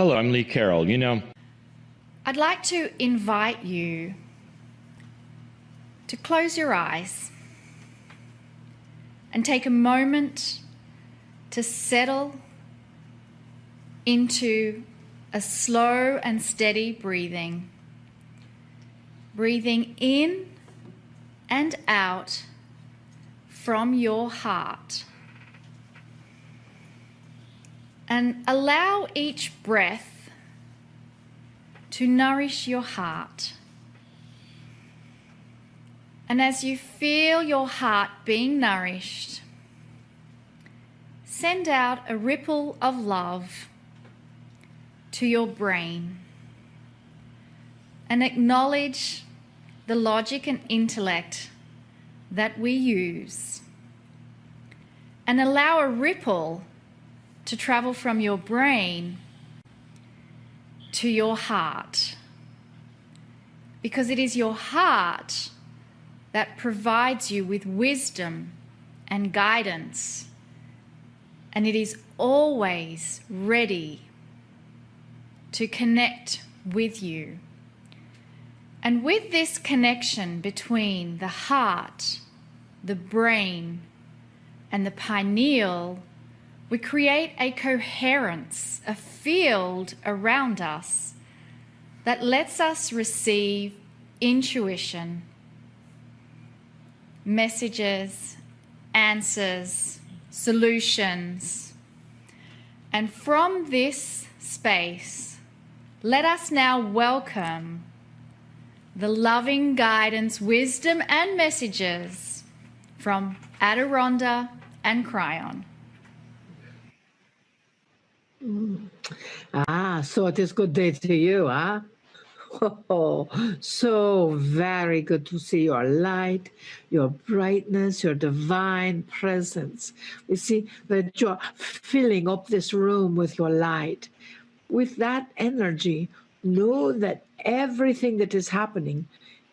Hello, I'm Lee Carroll. I'd like to invite you to close your eyes and take a moment to settle into a slow and steady breathing. Breathing in and out from your heart. And allow each breath to nourish your heart. And as you feel your heart being nourished, send out a ripple of love to your brain and acknowledge the logic and intellect that we use, and allow a ripple to travel from your brain to your heart, because it is your heart that provides you with wisdom and guidance, and it is always ready to connect with you. And with this connection between the heart, the brain, and the pineal, we create a coherence, a field around us that lets us receive intuition, messages, answers, solutions. And from this space, let us now welcome the loving guidance, wisdom, and messages from Adironda and Kryon. So it is good day to you, huh? Oh, so very good to see your light, your brightness, your divine presence. We see that you're filling up this room with your light. With that energy, know that everything that is happening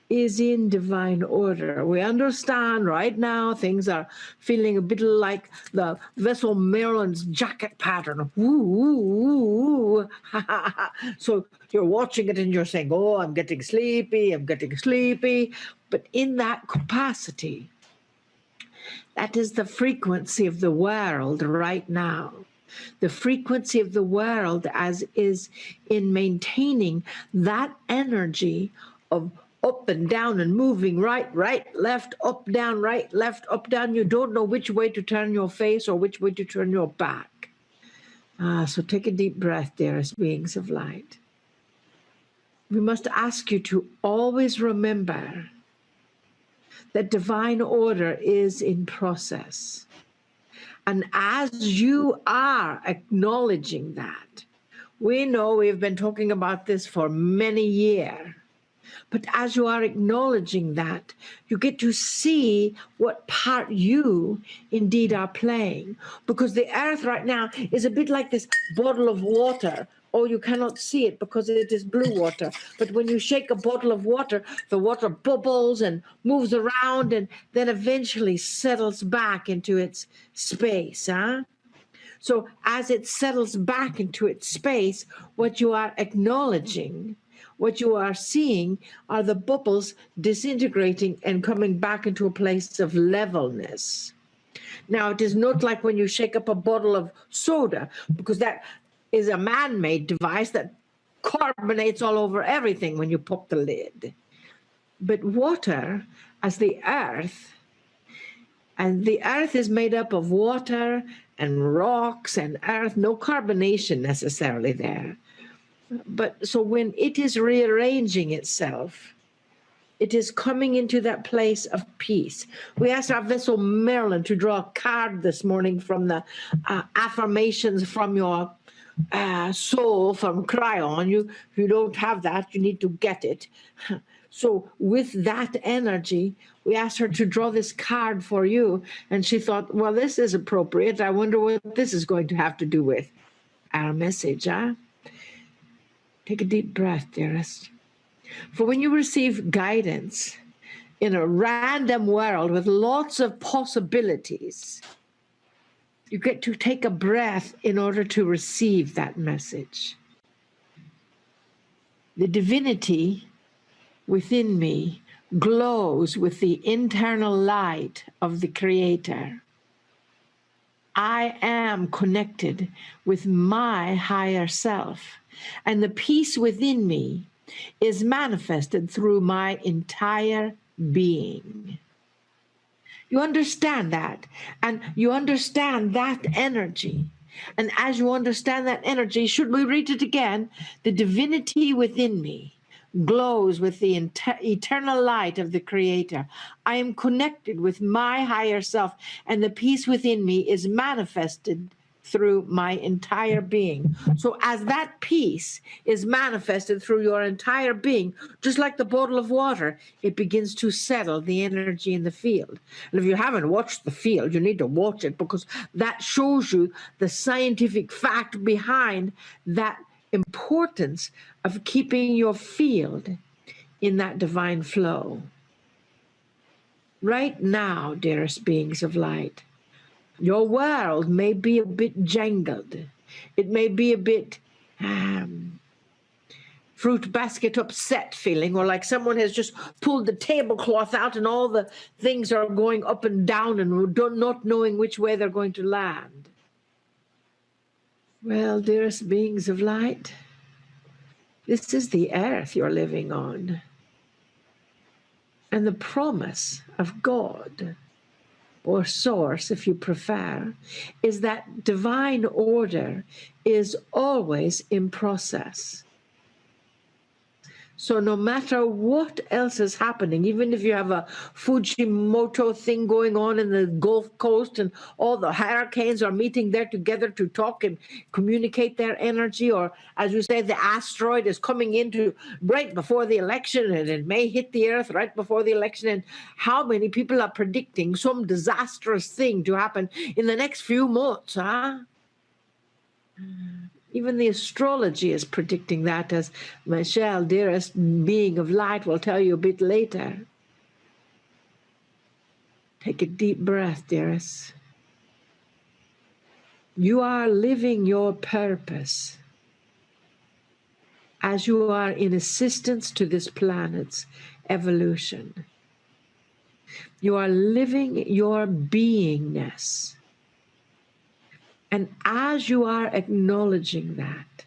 is in divine order. We understand right now things are feeling a bit like the vessel Maryland's jacket pattern. Woo, woo, woo, woo. So you're watching it and you're saying, oh, I'm getting sleepy, I'm getting sleepy. But in that capacity, that is the frequency of the world right now. The frequency of the world as is in maintaining that energy of up and down and moving right, left, up, down, right, left, up, down. You don't know which way to turn your face or which way to turn your back. So take a deep breath, dearest beings of light. We must ask you to always remember that divine order is in process. And as you are acknowledging that, we know we've been talking about this for many years. But as you are acknowledging that, you get to see what part you indeed are playing. Because the earth right now is a bit like this bottle of water. Oh, you cannot see it because it is blue water. But when you shake a bottle of water, the water bubbles and moves around and then eventually settles back into its space. Huh? So as it settles back into its space, what you are acknowledging, what you are seeing are the bubbles disintegrating and coming back into a place of levelness. Now, it is not like when you shake up a bottle of soda, because that is a man-made device that carbonates all over everything when you pop the lid. But water, as the earth, and the earth is made up of water and rocks and earth, no carbonation necessarily there. But so when it is rearranging itself, it is coming into that place of peace. We asked our vessel Marilyn to draw a card this morning from the affirmations from your soul from Kryon. You don't have that, you need to get it. So with that energy, we asked her to draw this card for you. And she thought, well, this is appropriate. I wonder what this is going to have to do with our message, huh? Take a deep breath, dearest. For when you receive guidance in a random world with lots of possibilities, you get to take a breath in order to receive that message. The divinity within me glows with the internal light of the Creator. I am connected with my higher self, and the peace within me is manifested through my entire being. You understand that, and you understand that energy. And as you understand that energy, should we read it again? The divinity within me glows with the eternal light of the Creator. I am connected with my higher self, and the peace within me is manifested through my entire being. So as that peace is manifested through your entire being, just like the bottle of water, it begins to settle the energy in the field. And if you haven't watched the field, you need to watch it, because that shows you the scientific fact behind that importance of keeping your field in that divine flow. Right now, dearest beings of light, your world may be a bit jangled. It may be a bit fruit basket upset feeling, or like someone has just pulled the tablecloth out and all the things are going up and down and not knowing which way they're going to land. Well, dearest beings of light, this is the earth you're living on. And the promise of God, or source if you prefer, is that divine order is always in process. So no matter what else is happening, even if you have a Fujimoto thing going on in the Gulf Coast and all the hurricanes are meeting there together to talk and communicate their energy, or as you say, the asteroid is coming into right before the election and it may hit the earth right before the election, and how many people are predicting some disastrous thing to happen in the next few months, huh? Even the astrology is predicting that, as Michelle, dearest being of light, will tell you a bit later. Take a deep breath, dearest. You are living your purpose as you are in assistance to this planet's evolution. You are living your beingness. And as you are acknowledging that,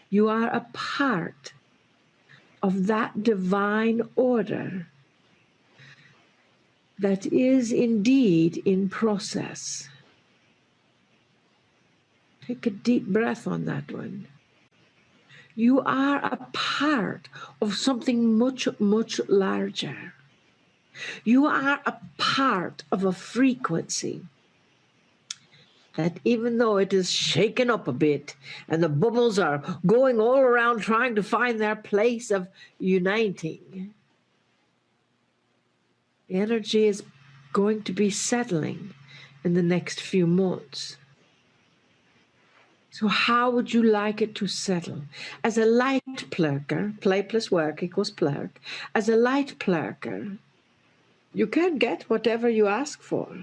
you are a part of that divine order that is indeed in process. Take a deep breath on that one. You are a part of something much, much larger. You are a part of a frequency that, even though it is shaken up a bit and the bubbles are going all around trying to find their place of uniting, the energy is going to be settling in the next few months. So how would you like it to settle? As a light plurker, play plus work equals plurk, as a light plurker, you can get whatever you ask for.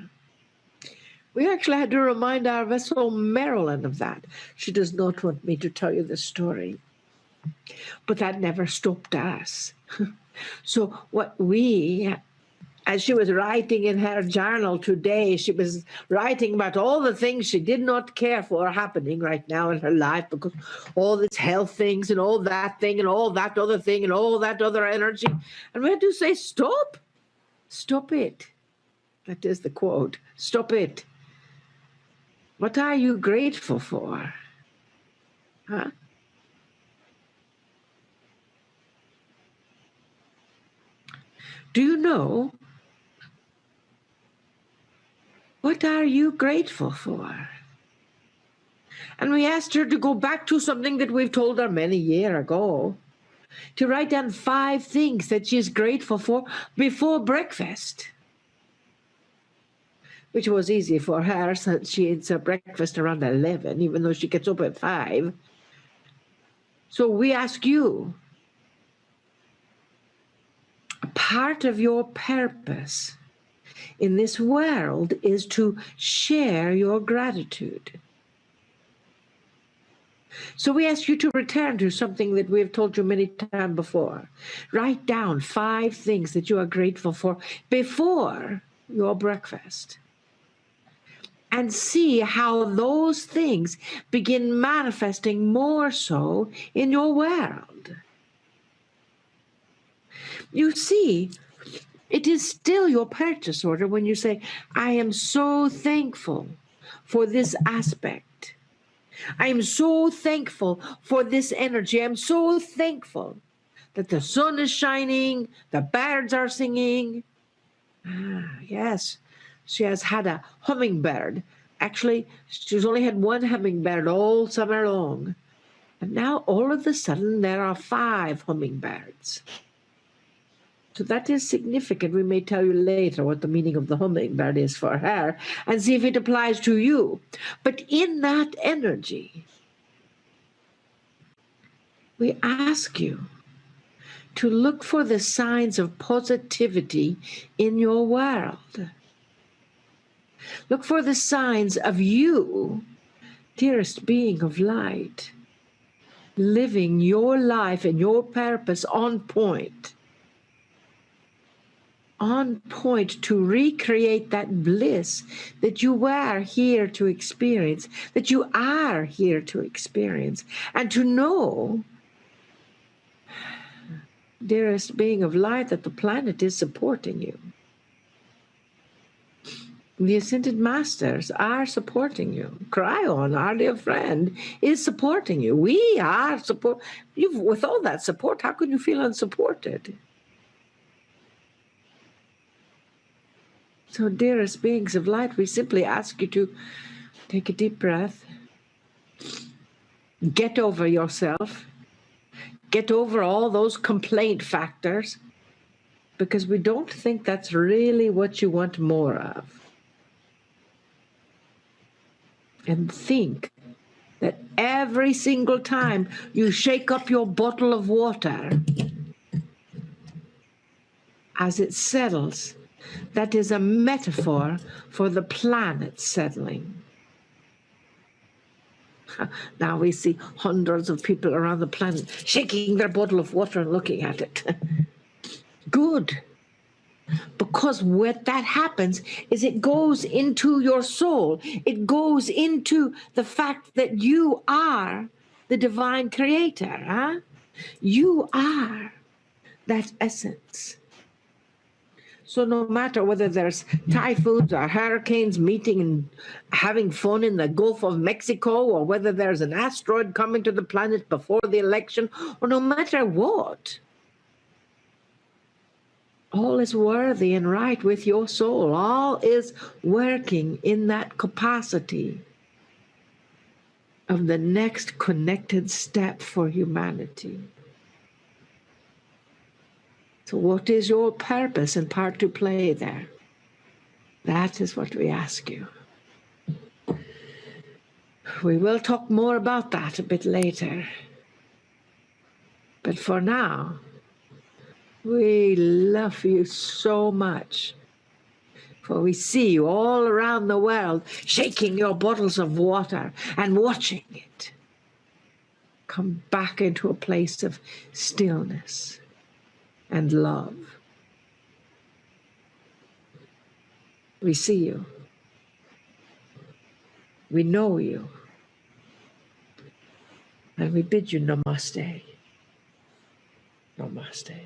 We actually had to remind our vessel Marilyn of that. She does not want me to tell you the story. But that never stopped us. So what we, as she was writing in her journal today, she was writing about all the things she did not care for happening right now in her life, because all this health things and all that thing and all that other thing and all that other energy. And we had to say, stop. Stop it. That is the quote. Stop it. What are you grateful for? Huh? Do you know? What are you grateful for? And we asked her to go back to something that we've told her many years ago, to write down 5 things that she's grateful for before breakfast, which was easy for her since she eats her breakfast around 11, even though she gets up at 5. So we ask you, a part of your purpose in this world is to share your gratitude. So we ask you to return to something that we have told you many times before. Write down 5 things that you are grateful for before your breakfast. And see how those things begin manifesting more so in your world. You see, it is still your purchase order when you say, I am so thankful for this aspect. I am so thankful for this energy. I'm so thankful that the sun is shining, the birds are singing. Yes, she has had a hummingbird. Actually, she's only had one hummingbird all summer long. And now all of a sudden there are 5 hummingbirds. So that is significant. We may tell you later what the meaning of the hummingbird is for her and see if it applies to you. But in that energy, we ask you to look for the signs of positivity in your world. Look for the signs of you, dearest being of light, living your life and your purpose on point to recreate that bliss that you were here to experience, that you are here to experience, and to know, dearest being of light, that the planet is supporting you. The Ascended Masters are supporting you. Kryon, our dear friend, is supporting you. We are support. With all that support, how can you feel unsupported? So, dearest beings of light, we simply ask you to take a deep breath, get over yourself, get over all those complaint factors, because we don't think that's really what you want more of. And think that every single time you shake up your bottle of water, as it settles, that is a metaphor for the planet settling. Now we see hundreds of people around the planet shaking their bottle of water and looking at it. Good. Because what that happens is it goes into your soul. It goes into the fact that you are the divine creator. Huh? You are that essence. So no matter whether there's typhoons or hurricanes meeting and having fun in the Gulf of Mexico, or whether there's an asteroid coming to the planet before the election, or no matter what, all is worthy and right with your soul. All is working in that capacity of the next connected step for humanity. So what is your purpose and part to play there? That is what we ask you. We will talk more about that a bit later. But for now, we love you so much. For we see you all around the world shaking your bottles of water and watching it come back into a place of stillness and love. We see you. We know you. And we bid you namaste. Namaste.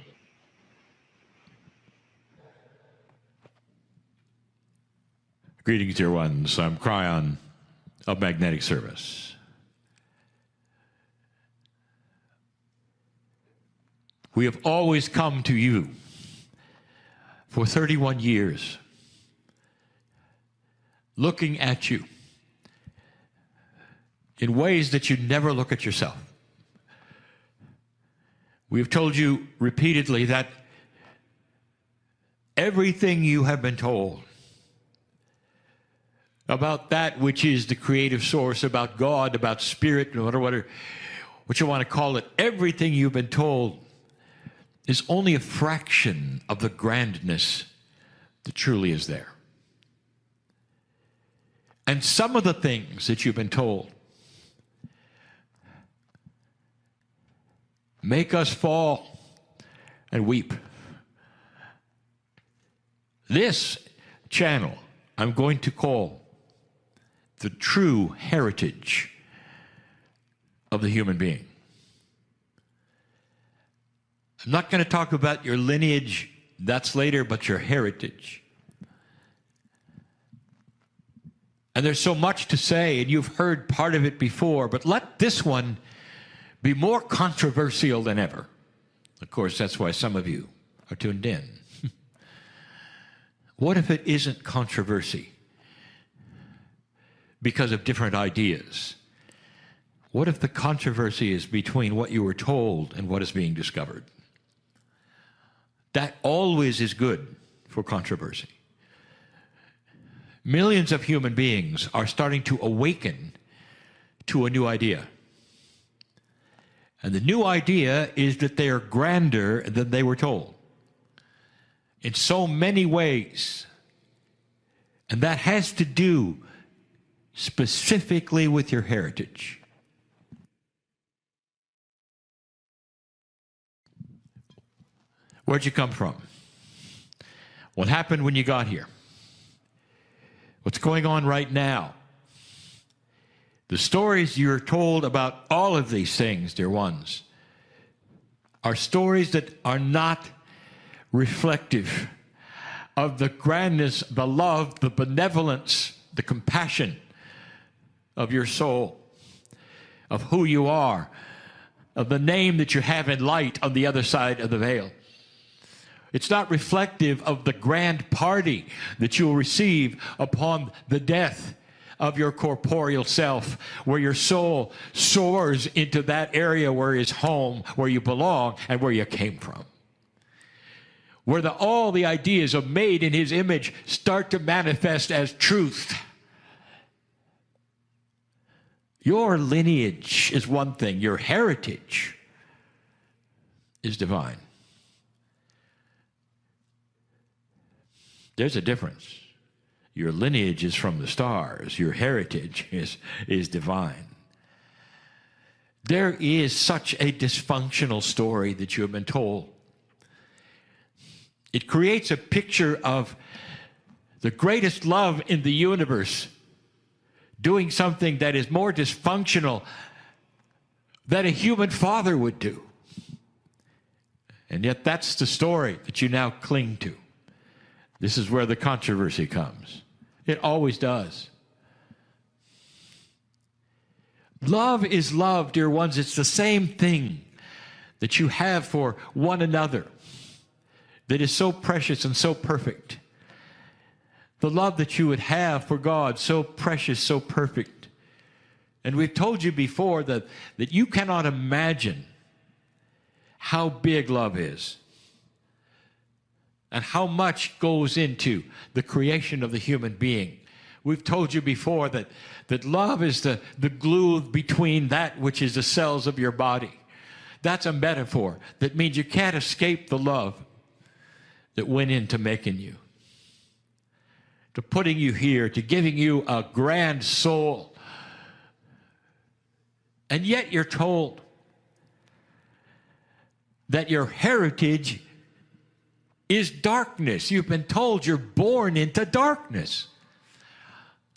Greetings, dear ones. I'm Kryon of Magnetic Service. We have always come to you for 31 years, looking at you in ways that you never look at yourself. We've told you repeatedly that everything you have been told about that which is the creative source, about God, about spirit, no matter what you want to call it, everything you've been told is only a fraction of the grandness that truly is there. And some of the things that you've been told make us fall and weep. This channel I'm going to call the true heritage of the human being. I'm not going to talk about your lineage, that's later, but your heritage. And there's so much to say, and you've heard part of it before, but let this one be more controversial than ever. Of course, that's why some of you are tuned in. What if it isn't controversy because of different ideas? What if the controversy is between what you were told and what is being discovered? That always is good for controversy. Millions of human beings are starting to awaken to a new idea. And the new idea is that they are grander than they were told in so many ways. And that has to do specifically with your heritage. Where'd you come from? What happened when you got here? What's going on right now? The stories you're told about all of these things, dear ones, are stories that are not reflective of the grandness, the love, the benevolence, the compassion of your soul, of who you are, of the name that you have in light on the other side of the veil. It's not reflective of the grand party that you will receive upon the death of your corporeal self, where your soul soars into that area where is home, where you belong, and where you came from. Where all the ideas of made in his image start to manifest as truth. Your lineage is one thing. Your heritage is divine. There's a difference. Your lineage is from the stars. Your heritage is divine. There is such a dysfunctional story that you have been told. It creates a picture of the greatest love in the universe doing something that is more dysfunctional than a human father would do. And yet that's the story that you now cling to. This is where the controversy comes. It always does. Love is love, dear ones. It's the same thing that you have for one another that is so precious and so perfect. The love that you would have for God, so precious, so perfect. And we've told you before that you cannot imagine how big love is and how much goes into the creation of the human being. We've told you before that love is the glue between that which is the cells of your body. That's a metaphor that means you can't escape the love that went into making you, to putting you here, to giving you a grand soul. And yet you're told that your heritage is darkness. You've been told you're born into darkness,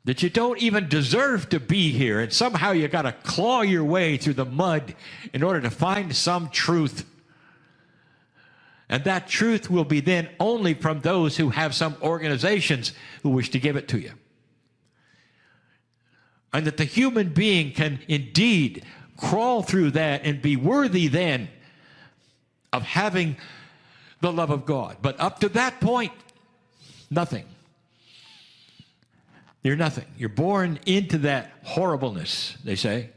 that you don't even deserve to be here, and somehow you got to claw your way through the mud in order to find some truth. And that truth will be then only from those who have some organizations who wish to give it to you. And that the human being can indeed crawl through that and be worthy then of having the love of God. But up to that point, nothing. You're nothing. You're born into that horribleness, they say.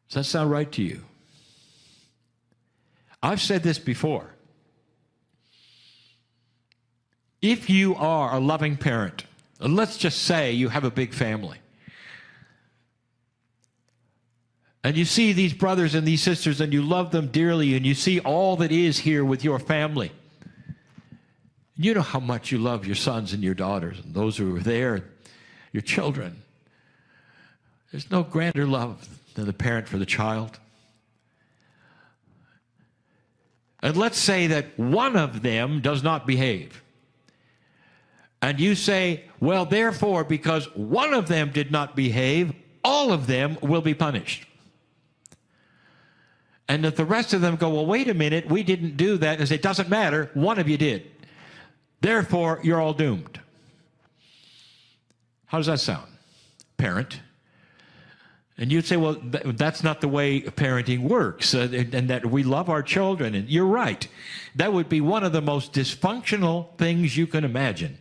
Does that sound right to you? I've said this before. If you are a loving parent, and let's just say you have a big family, and you see these brothers and these sisters, and you love them dearly, and you see all that is here with your family. You know how much you love your sons and your daughters, and those who are there, your children. There's no grander love than the parent for the child. And let's say that one of them does not behave. And you say, well, therefore, because one of them did not behave, all of them will be punished. And if the rest of them go, well, wait a minute, we didn't do that, and say, it doesn't matter, one of you did. Therefore, you're all doomed. How does that sound? Parent. And you'd say, well, that's not the way parenting works, and that we love our children. And you're right. That would be one of the most dysfunctional things you can imagine.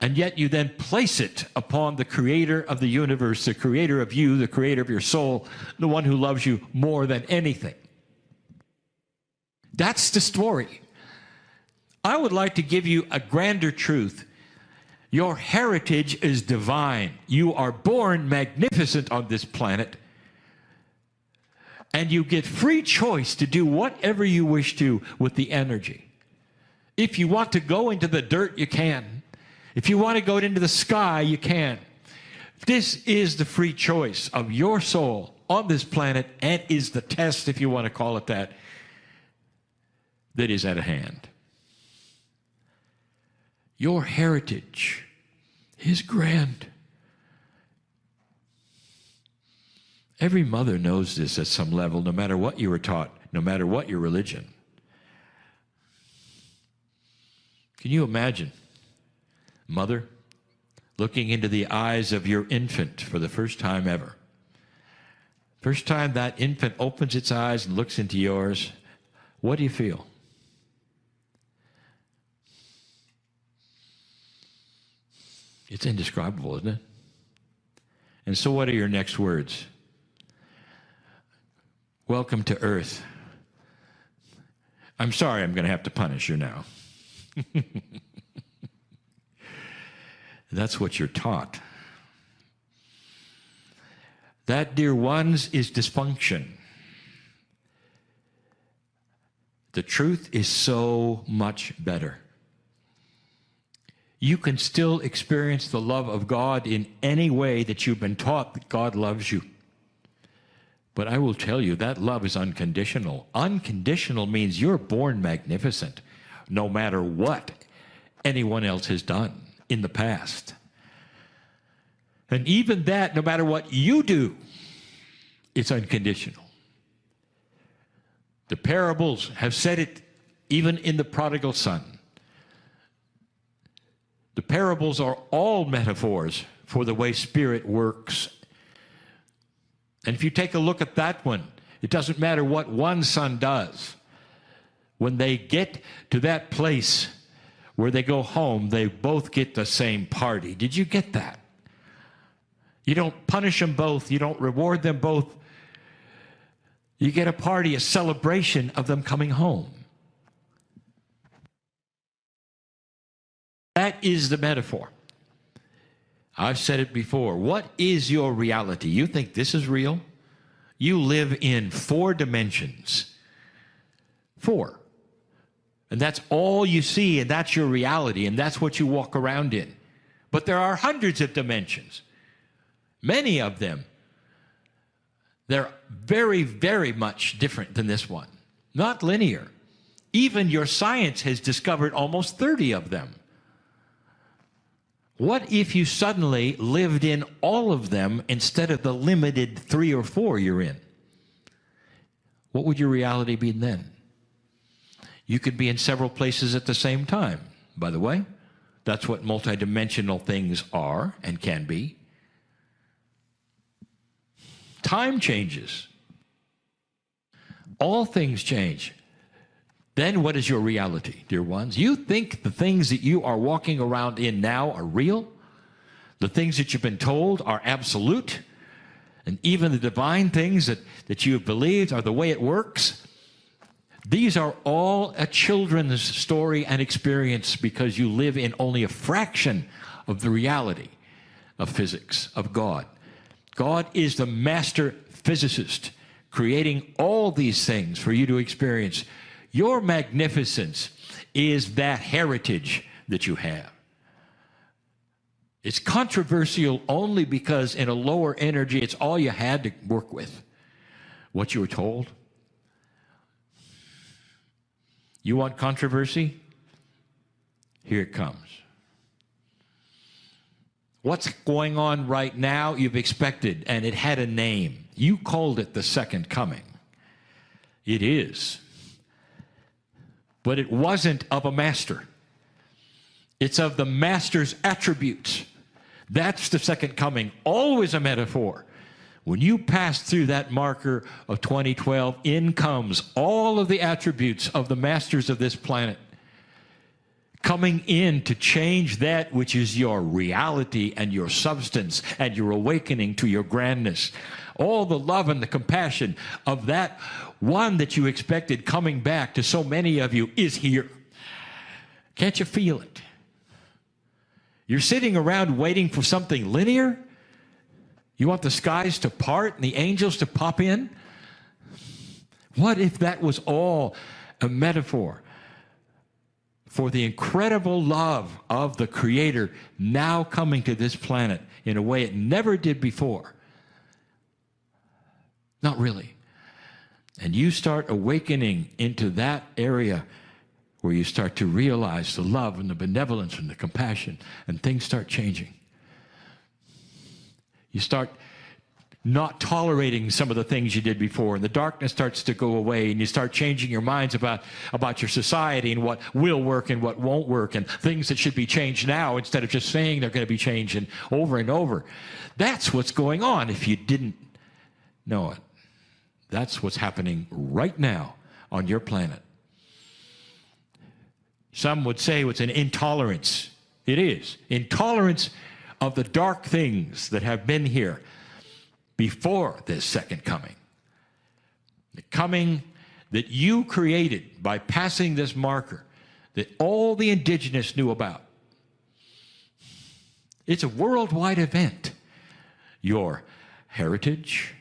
And yet you then place it upon the creator of the universe, the creator of you, the creator of your soul, the one who loves you more than anything. That's the story. I would like to give you a grander truth. Your heritage is divine. You are born magnificent on this planet, and you get free choice to do whatever you wish to with the energy. If you want to go into the dirt, you can. If you want to go into the sky, you can. This is the free choice of your soul on this planet, and is the test, if you want to call it that, that is at hand. Your heritage is grand. Every mother knows this at some level, no matter what you were taught, no matter what your religion. Can you imagine, mother, looking into the eyes of your infant for the first time ever? First time that infant opens its eyes and looks into yours, what do you feel? It's indescribable, isn't it? And so what are your next words? Welcome to Earth. I'm sorry I'm going to have to punish you now. That's what you're taught. That, dear ones, is dysfunction. The truth is so much better. You can still experience the love of God in any way that you've been taught that God loves you. But I will tell you, that love is unconditional. Unconditional means you're born magnificent, no matter what anyone else has done in the past. And even that, no matter what you do, it's unconditional. The parables have said it even in the prodigal son. The parables are all metaphors for the way Spirit works. And if you take a look at that one, it doesn't matter what one son does. When they get to that place where they go home, they both get the same party. Did you get that? You don't punish them both. You don't reward them both. You get a party, a celebration of them coming home. That is the metaphor. I've said it before. What is your reality? You think this is real? You live in 4 dimensions. 4. And that's all you see, and that's your reality, and that's what you walk around in. But there are hundreds of dimensions. Many of them, they're very, very much different than this one. Not linear. Even your science has discovered almost 30 of them. What if you suddenly lived in all of them instead of the limited 3 or 4 you're in? What would your reality be then? You could be in several places at the same time, by the way. That's what multidimensional things are and can be. Time changes. All things change. Then what is your reality, dear ones? You think the things that you are walking around in now are real? The things that you've been told are absolute? And even the divine things that you have believed are the way it works? These are all a children's story and experience because you live in only a fraction of the reality of physics, of God. God is the master physicist, creating all these things for you to experience. Your magnificence is that heritage that you have. It's controversial only because in a lower energy, it's all you had to work with, what you were told. You want controversy? Here it comes. What's going on right now, you've expected, and it had a name. You called it the second coming. It is. But it wasn't of a master. It's of the master's attributes. That's the second coming, always a metaphor. When you pass through that marker of 2012, in comes all of the attributes of the masters of this planet, coming in to change that which is your reality and your substance and your awakening to your grandness. All the love and the compassion of that one that you expected coming back to so many of you is here. Can't you feel it? You're sitting around waiting for something linear? You want the skies to part and the angels to pop in? What if that was all a metaphor for the incredible love of the Creator now coming to this planet in a way it never did before? Not really. And you start awakening into that area where you start to realize the love and the benevolence and the compassion, and things start changing. You start not tolerating some of the things you did before, and the darkness starts to go away, and you start changing your minds about your society and what will work and what won't work, and things that should be changed now instead of just saying they're going to be changed and over. That's what's going on if you didn't know it. That's what's happening right now on your planet. Some would say it's an intolerance. It is. Intolerance of the dark things that have been here before this second coming. The coming that you created by passing this marker that all the indigenous knew about. It's a worldwide event. Your heritage,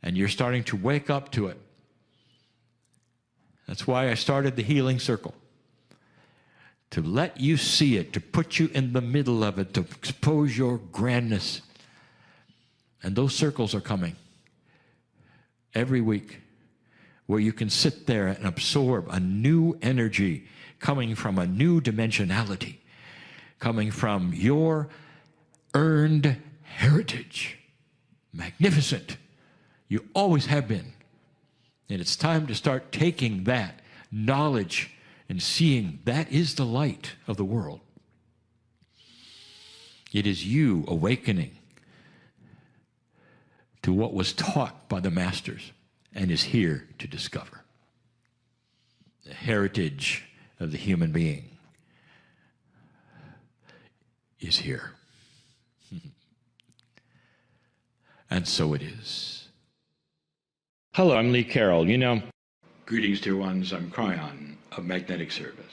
and you're starting to wake up to it. That's why I started the healing circle. To let you see it, to put you in the middle of it, to expose your grandness. And those circles are coming every week, where you can sit there and absorb a new energy coming from a new dimensionality, coming from your earned heritage. Magnificent. You always have been. And it's time to start taking that knowledge and seeing that is the light of the world. It is you awakening to what was taught by the masters and is here to discover. The heritage of the human being is here. And so it is. Hello, I'm Lee Carroll. Greetings, dear ones. I'm Kryon of Magnetic Service.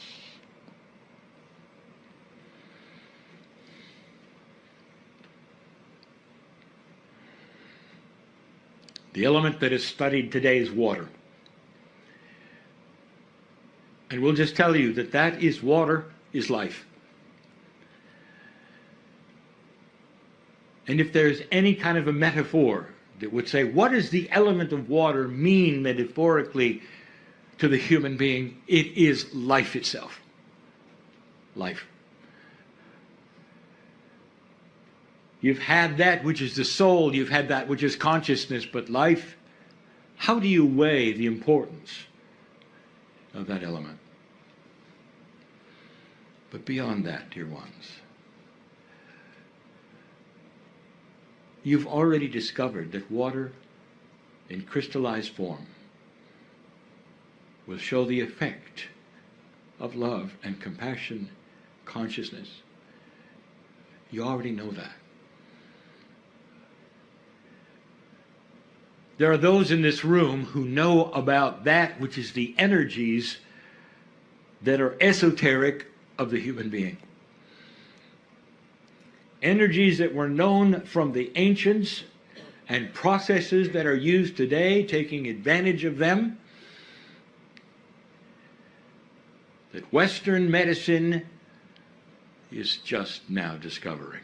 The element that is studied today is water. And we'll just tell you that that is water is life. And if there's any kind of a metaphor that would say, what does the element of water mean metaphorically to the human being? It is life itself. Life. You've had that which is the soul, you've had that which is consciousness, but life, how do you weigh the importance of that element? But beyond that, dear ones, you've already discovered that water in crystallized form will show the effect of love and compassion, consciousness. You already know that. There are those in this room who know about that which is the energies that are esoteric of the human being. Energies that were known from the ancients and processes that are used today, taking advantage of them, that Western medicine is just now discovering.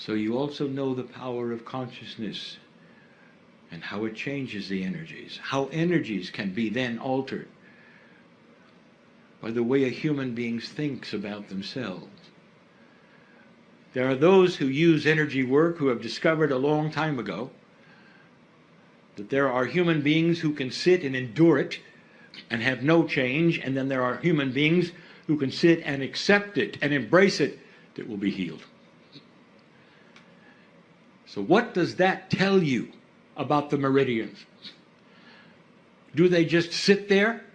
So you also know the power of consciousness and how it changes the energies, how energies can be then altered by the way a human being thinks about themselves. There are those who use energy work who have discovered a long time ago that there are human beings who can sit and endure it and have no change, and then there are human beings who can sit and accept it and embrace it that will be healed. So what does that tell you about the meridians? Do they just sit there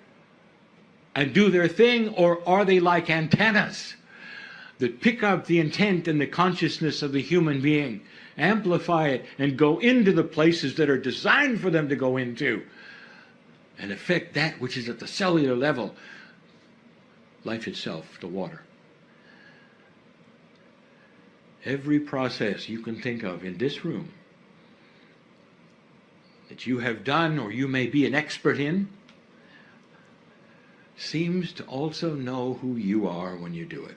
and do their thing, or are they like antennas that pick up the intent and the consciousness of the human being, amplify it, and go into the places that are designed for them to go into, and affect that which is at the cellular level, life itself, the water? Every process you can think of in this room that you have done or you may be an expert in seems to also know who you are when you do it.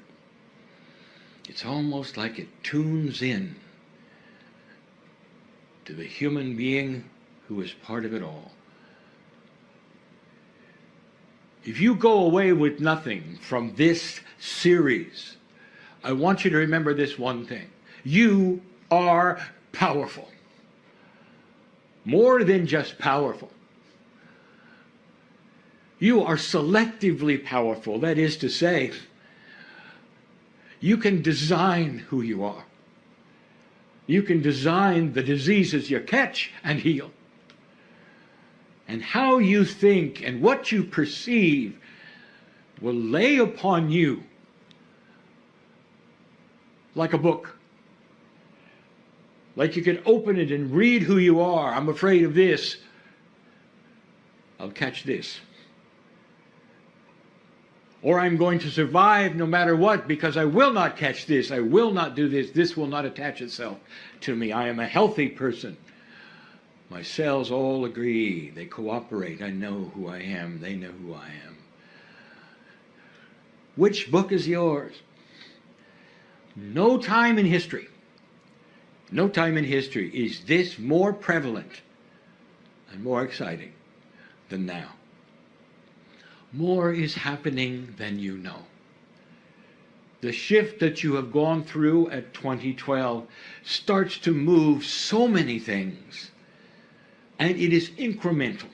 It's almost like it tunes in to the human being who is part of it all. If you go away with nothing from this series, I want you to remember this one thing. You are powerful. More than just powerful. You are selectively powerful. That is to say, you can design who you are. You can design the diseases you catch and heal. And how you think and what you perceive will lay upon you like a book. Like you can open it and read who you are. I'm afraid of this. I'll catch this. Or I'm going to survive no matter what because I will not catch this. I will not do this. This will not attach itself to me. I am a healthy person. My cells all agree. They cooperate. I know who I am. They know who I am. Which book is yours? No time in history is this more prevalent and more exciting than now. More is happening than you know. The shift that you have gone through at 2012 starts to move so many things, and it is incremental.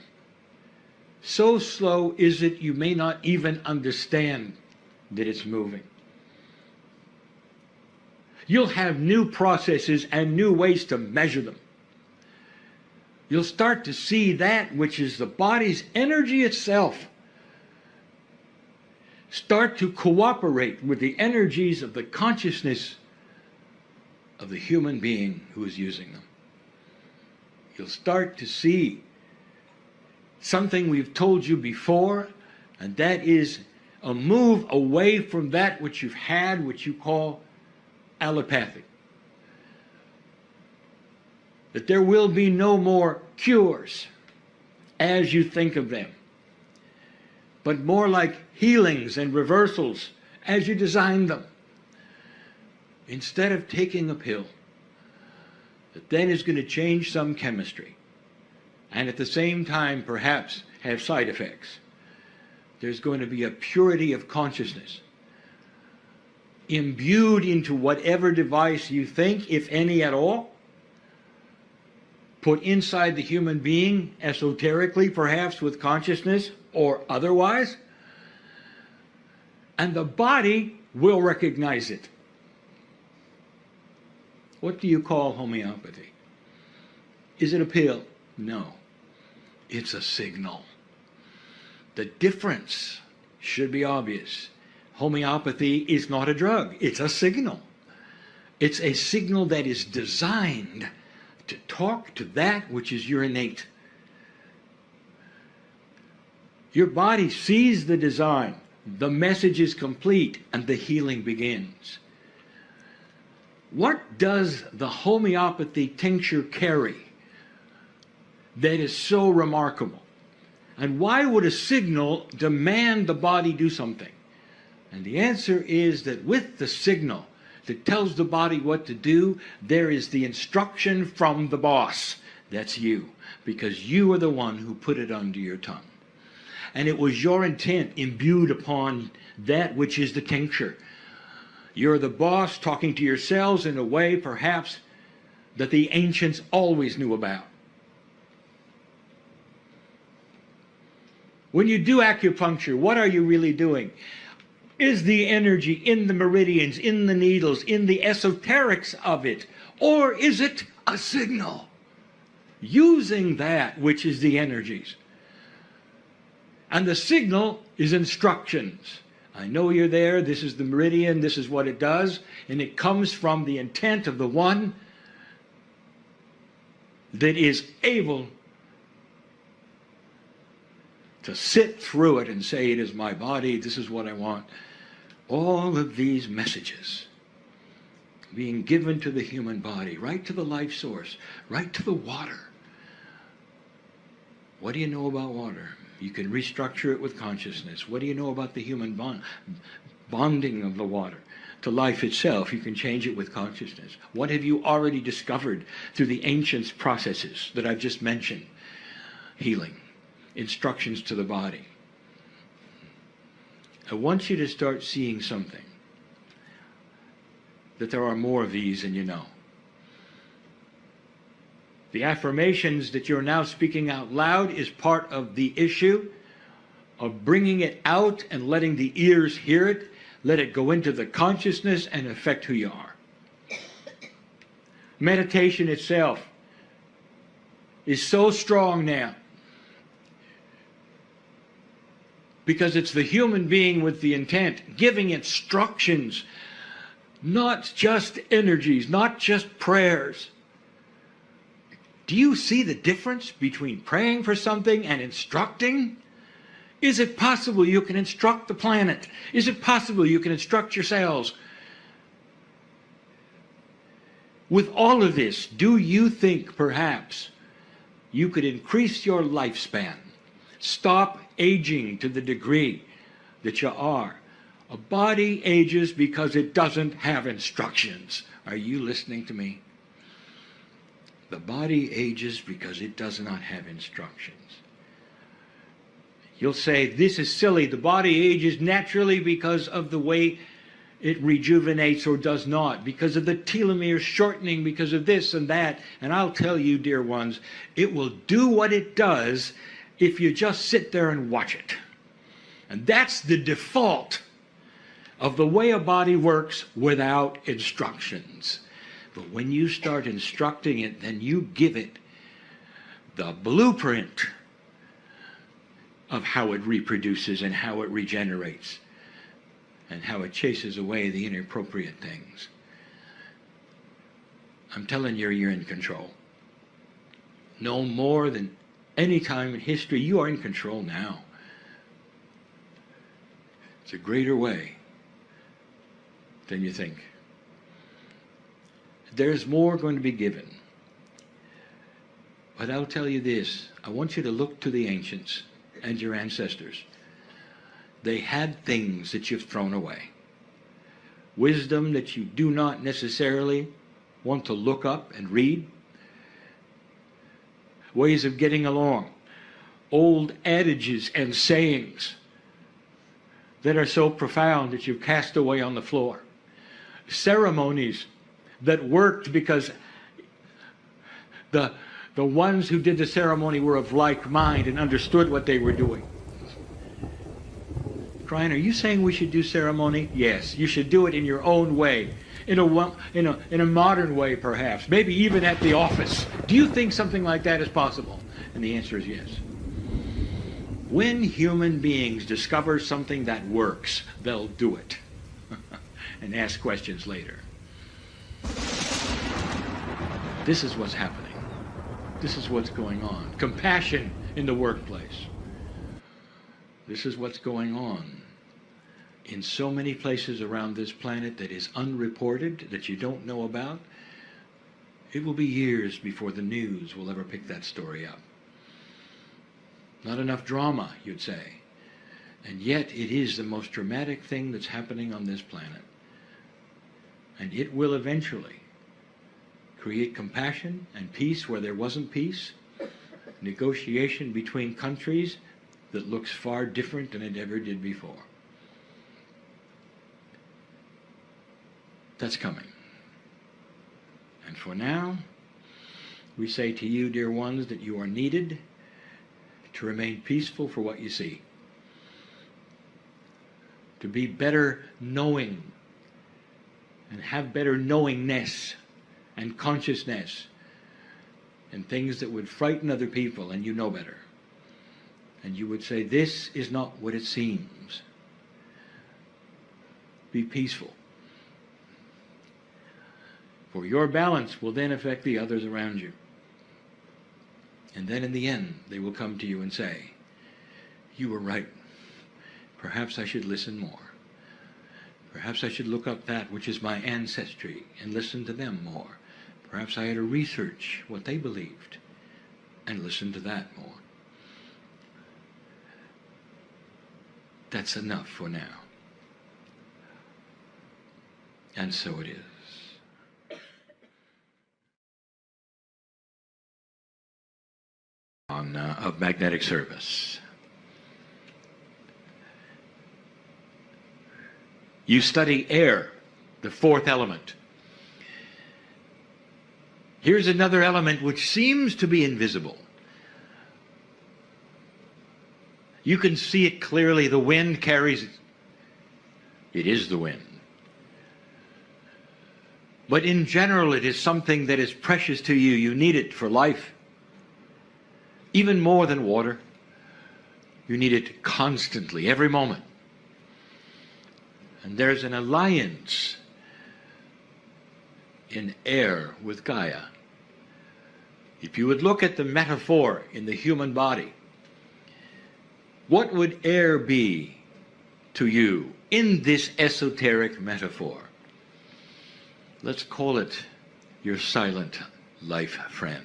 So slow is it you may not even understand that it's moving. You'll have new processes and new ways to measure them. You'll start to see that which is the body's energy itself start to cooperate with the energies of the consciousness of the human being who is using them. You'll start to see something we've told you before, and that is a move away from that which you've had, which you call allopathic. That there will be no more cures as you think of them, but more like healings and reversals as you design them. Instead of taking a pill that then is going to change some chemistry and at the same time perhaps have side effects, there's going to be a purity of consciousness imbued into whatever device you think, if any at all, put inside the human being, esoterically perhaps with consciousness or otherwise, and the body will recognize it. What do you call homeopathy? Is it a pill? No. It's a signal. The difference should be obvious. Homeopathy is not a drug. It's a signal. It's a signal that is designed to talk to that which is your innate. Your body sees the design, the message is complete, and the healing begins. What does the homeopathy tincture carry that is so remarkable? And why would a signal demand the body do something? And the answer is that with the signal, that tells the body what to do, there is the instruction from the boss. That's you, because you are the one who put it under your tongue. And it was your intent imbued upon that which is the tincture. You're the boss talking to yourselves in a way, perhaps, that the ancients always knew about. When you do acupuncture, what are you really doing? Is the energy in the meridians, in the needles, in the esoterics of it? Or is it a signal? Using that which is the energies. And the signal is instructions. I know you're there, this is the meridian, this is what it does, and it comes from the intent of the one that is able to sit through it and say, it is my body, this is what I want. All of these messages being given to the human body, right to the life source, right to the water. What do you know about water? You can restructure it with consciousness. What do you know about the human bonding of the water to life itself? You can change it with consciousness. What have you already discovered through the ancient processes that I've just mentioned? Healing, instructions to the body. I want you to start seeing something, that there are more of these than you know. The affirmations that you're now speaking out loud is part of the issue of bringing it out and letting the ears hear it, let it go into the consciousness and affect who you are. Meditation itself is so strong now because it's the human being with the intent giving instructions, not just energies, not just prayers. Do you see the difference between praying for something and instructing? Is it possible you can instruct the planet? Is it possible you can instruct yourselves? With all of this, do you think perhaps you could increase your lifespan? Stop aging to the degree that you are. A body ages because it doesn't have instructions. Are you listening to me? The body ages because it does not have instructions. You'll say, this is silly. The body ages naturally because of the way it rejuvenates or does not, because of the telomeres shortening, because of this and that. And I'll tell you, dear ones, it will do what it does if you just sit there and watch it. And that's the default of the way a body works without instructions. But when you start instructing it, then you give it the blueprint of how it reproduces and how it regenerates and how it chases away the inappropriate things. I'm telling you, you're in control. No more than any time in history, you are in control now. It's a greater way than you think. There's more going to be given. But I'll tell you this, I want you to look to the ancients and your ancestors. They had things that you've thrown away. Wisdom that you do not necessarily want to look up and read. Ways of getting along. Old adages and sayings that are so profound that you've cast away on the floor. Ceremonies that worked because the ones who did the ceremony were of like mind and understood what they were doing. Kryon, are you saying we should do ceremony? Yes, you should do it in your own way, in a modern way perhaps, maybe even at the office. Do you think something like that is possible? And the answer is yes. When human beings discover something that works, they'll do it and ask questions later. This is what's happening. This is what's going on. Compassion in the workplace. This is what's going on in so many places around this planet that is unreported, that you don't know about. It will be years before the news will ever pick that story up. Not enough drama, you'd say. And yet it is the most dramatic thing that's happening on this planet. And it will eventually create compassion and peace where there wasn't peace, negotiation between countries that looks far different than it ever did before. That's coming. And for now, we say to you, dear ones, that you are needed to remain peaceful for what you see, to be better knowing and have better knowingness and consciousness and things that would frighten other people, and you know better. And you would say, this is not what it seems. Be peaceful. For your balance will then affect the others around you. And then in the end, they will come to you and say, you were right. Perhaps I should listen more. Perhaps I should look up that which is my ancestry and listen to them more. Perhaps I had to research what they believed and listen to that more. That's enough for now. And so it is. Of magnetic service. You study air, the fourth element. Here's another element which seems to be invisible. You can see it clearly. The wind carries it. It is the wind. But in general, it is something that is precious to you. You need it for life. Even more than water. You need it constantly, every moment. And there's an alliance in air with Gaia. If you would look at the metaphor in the human body, what would air be to you in this esoteric metaphor? Let's call it your silent life friend.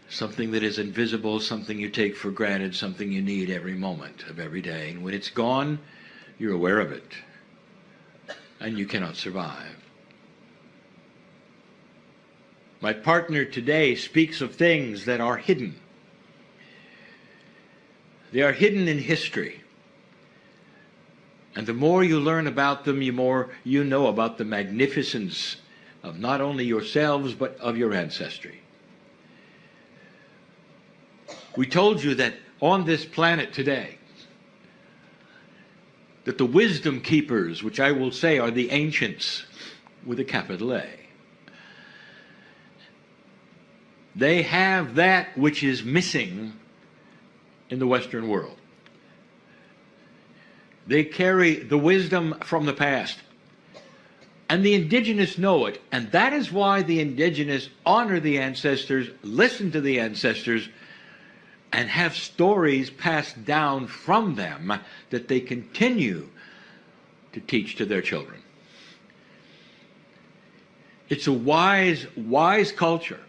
Something that is invisible, something you take for granted, something you need every moment of every day. And when it's gone, you're aware of it. And you cannot survive. My partner today speaks of things that are hidden. They are hidden in history. And the more you learn about them, the more you know about the magnificence of not only yourselves, but of your ancestry. We told you that on this planet today, that the wisdom keepers, which I will say are the ancients with a capital A, they have that which is missing in the Western world. They carry the wisdom from the past. And the indigenous know it. And that is why the indigenous honor the ancestors, listen to the ancestors, and have stories passed down from them that they continue to teach to their children. It's a wise culture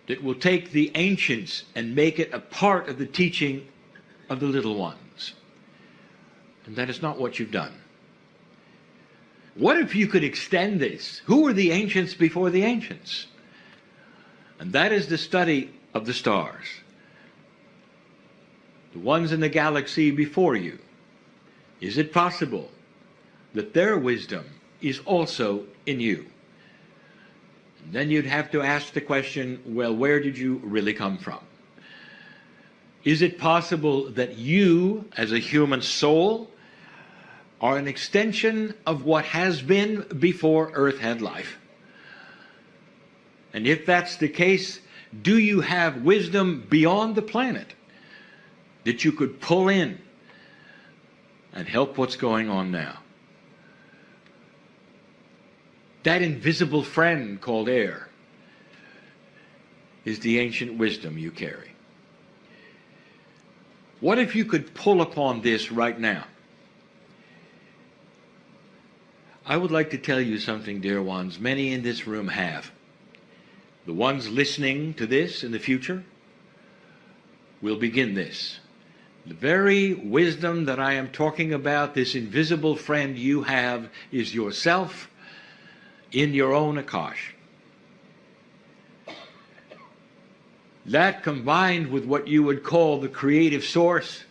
that will take the ancients and make it a part of the teaching of the little ones. And that is not what you've done. What if you could extend this? Who were the ancients before the ancients? And that is the study of the stars. The ones in the galaxy before you. Is it possible that their wisdom is also in you? And then you'd have to ask the question, well, where did you really come from? Is it possible that you, as a human soul, are an extension of what has been before Earth had life? And if that's the case, do you have wisdom beyond the planet that you could pull in and help what's going on now? That invisible friend called air is the ancient wisdom you carry. What if you could pull upon this right now? I would like to tell you something, dear ones. Many in this room have. The ones listening to this in the future will begin this. The very wisdom that I am talking about, this invisible friend you have, is yourself in your own Akash. That, combined with what you would call the creative source,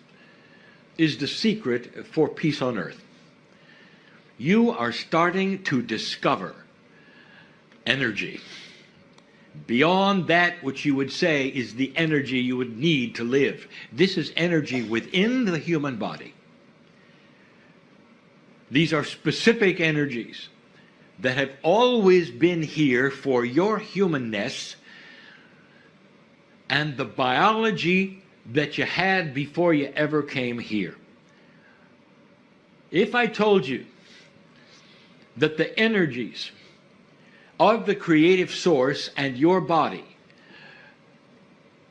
is the secret for peace on earth. You are starting to discover energy beyond that which you would say is the energy you would need to live. This is energy within the human body. These are specific energies that have always been here for your humanness and the biology that you had before you ever came here. If I told you that the energies of the creative source and your body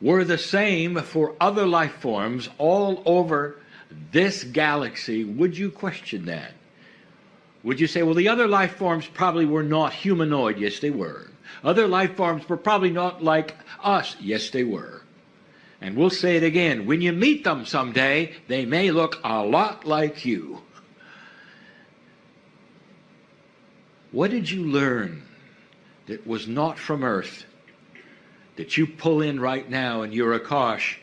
were the same for other life forms all over this galaxy, would you question that? Would you say, well, the other life forms probably were not humanoid? Yes, they were. Other life forms were probably not like us. Yes, they were. And we'll say it again. When you meet them someday, they may look a lot like you. What did you learn that was not from Earth, that you pull in right now in your Akash,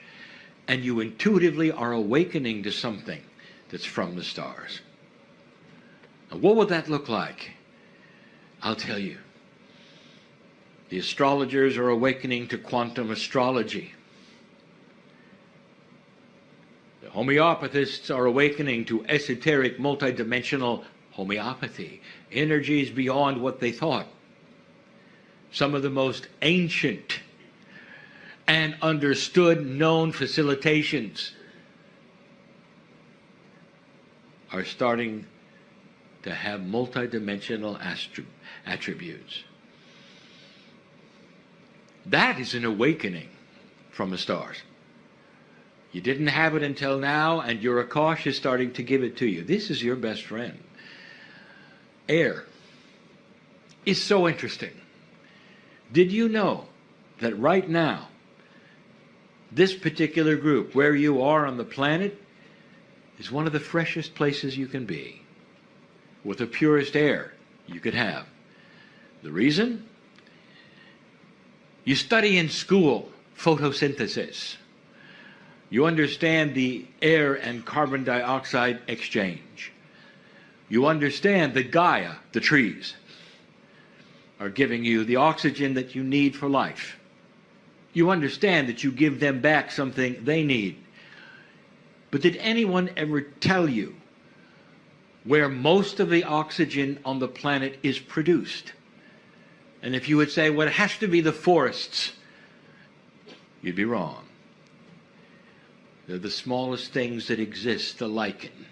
and you intuitively are awakening to something that's from the stars? Now, what would that look like? I'll tell you. The astrologers are awakening to quantum astrology. The homeopathists are awakening to esoteric, multidimensional homeopathy, energies beyond what they thought. Some of the most ancient and understood known facilitations are starting to have multidimensional attributes. That is an awakening from the stars. You didn't have it until now, and your Akash is starting to give it to you. This is your best friend. Air is so interesting. Did you know that right now, this particular group, where you are on the planet, is one of the freshest places you can be, with the purest air you could have? The reason? You study in school photosynthesis. You understand the air and carbon dioxide exchange. You understand that Gaia, the trees, are giving you the oxygen that you need for life. You understand that you give them back something they need. But did anyone ever tell you where most of the oxygen on the planet is produced? And if you would say, well, it has to be the forests, you'd be wrong. They're the smallest things that exist, the lichen.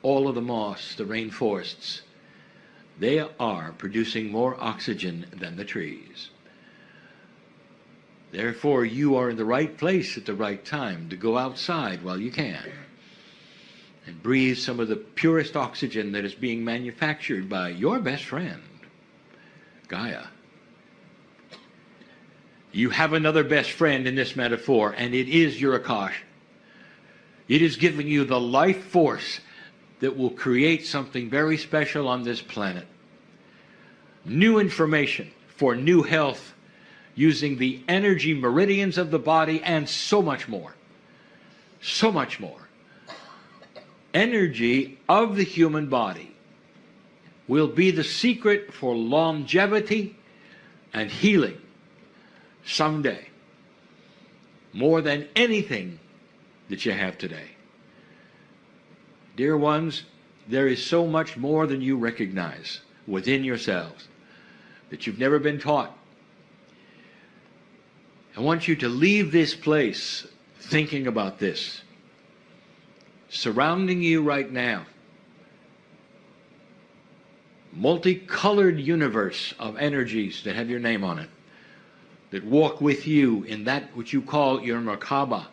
All of the moss, the rainforests, they are producing more oxygen than the trees. Therefore, you are in the right place at the right time to go outside while you can and breathe some of the purest oxygen that is being manufactured by your best friend, Gaia. You have another best friend in this metaphor, and it is your Akash. It is giving you the life force that will create something very special on this planet. New information for new health using the energy meridians of the body, and so much more. So much more. Energy of the human body will be the secret for longevity and healing someday, more than anything that you have today. Dear ones, there is so much more than you recognize within yourselves that you've never been taught. I want you to leave this place thinking about this. Surrounding you right now, multicolored universe of energies that have your name on it, that walk with you in that which you call your Merkaba,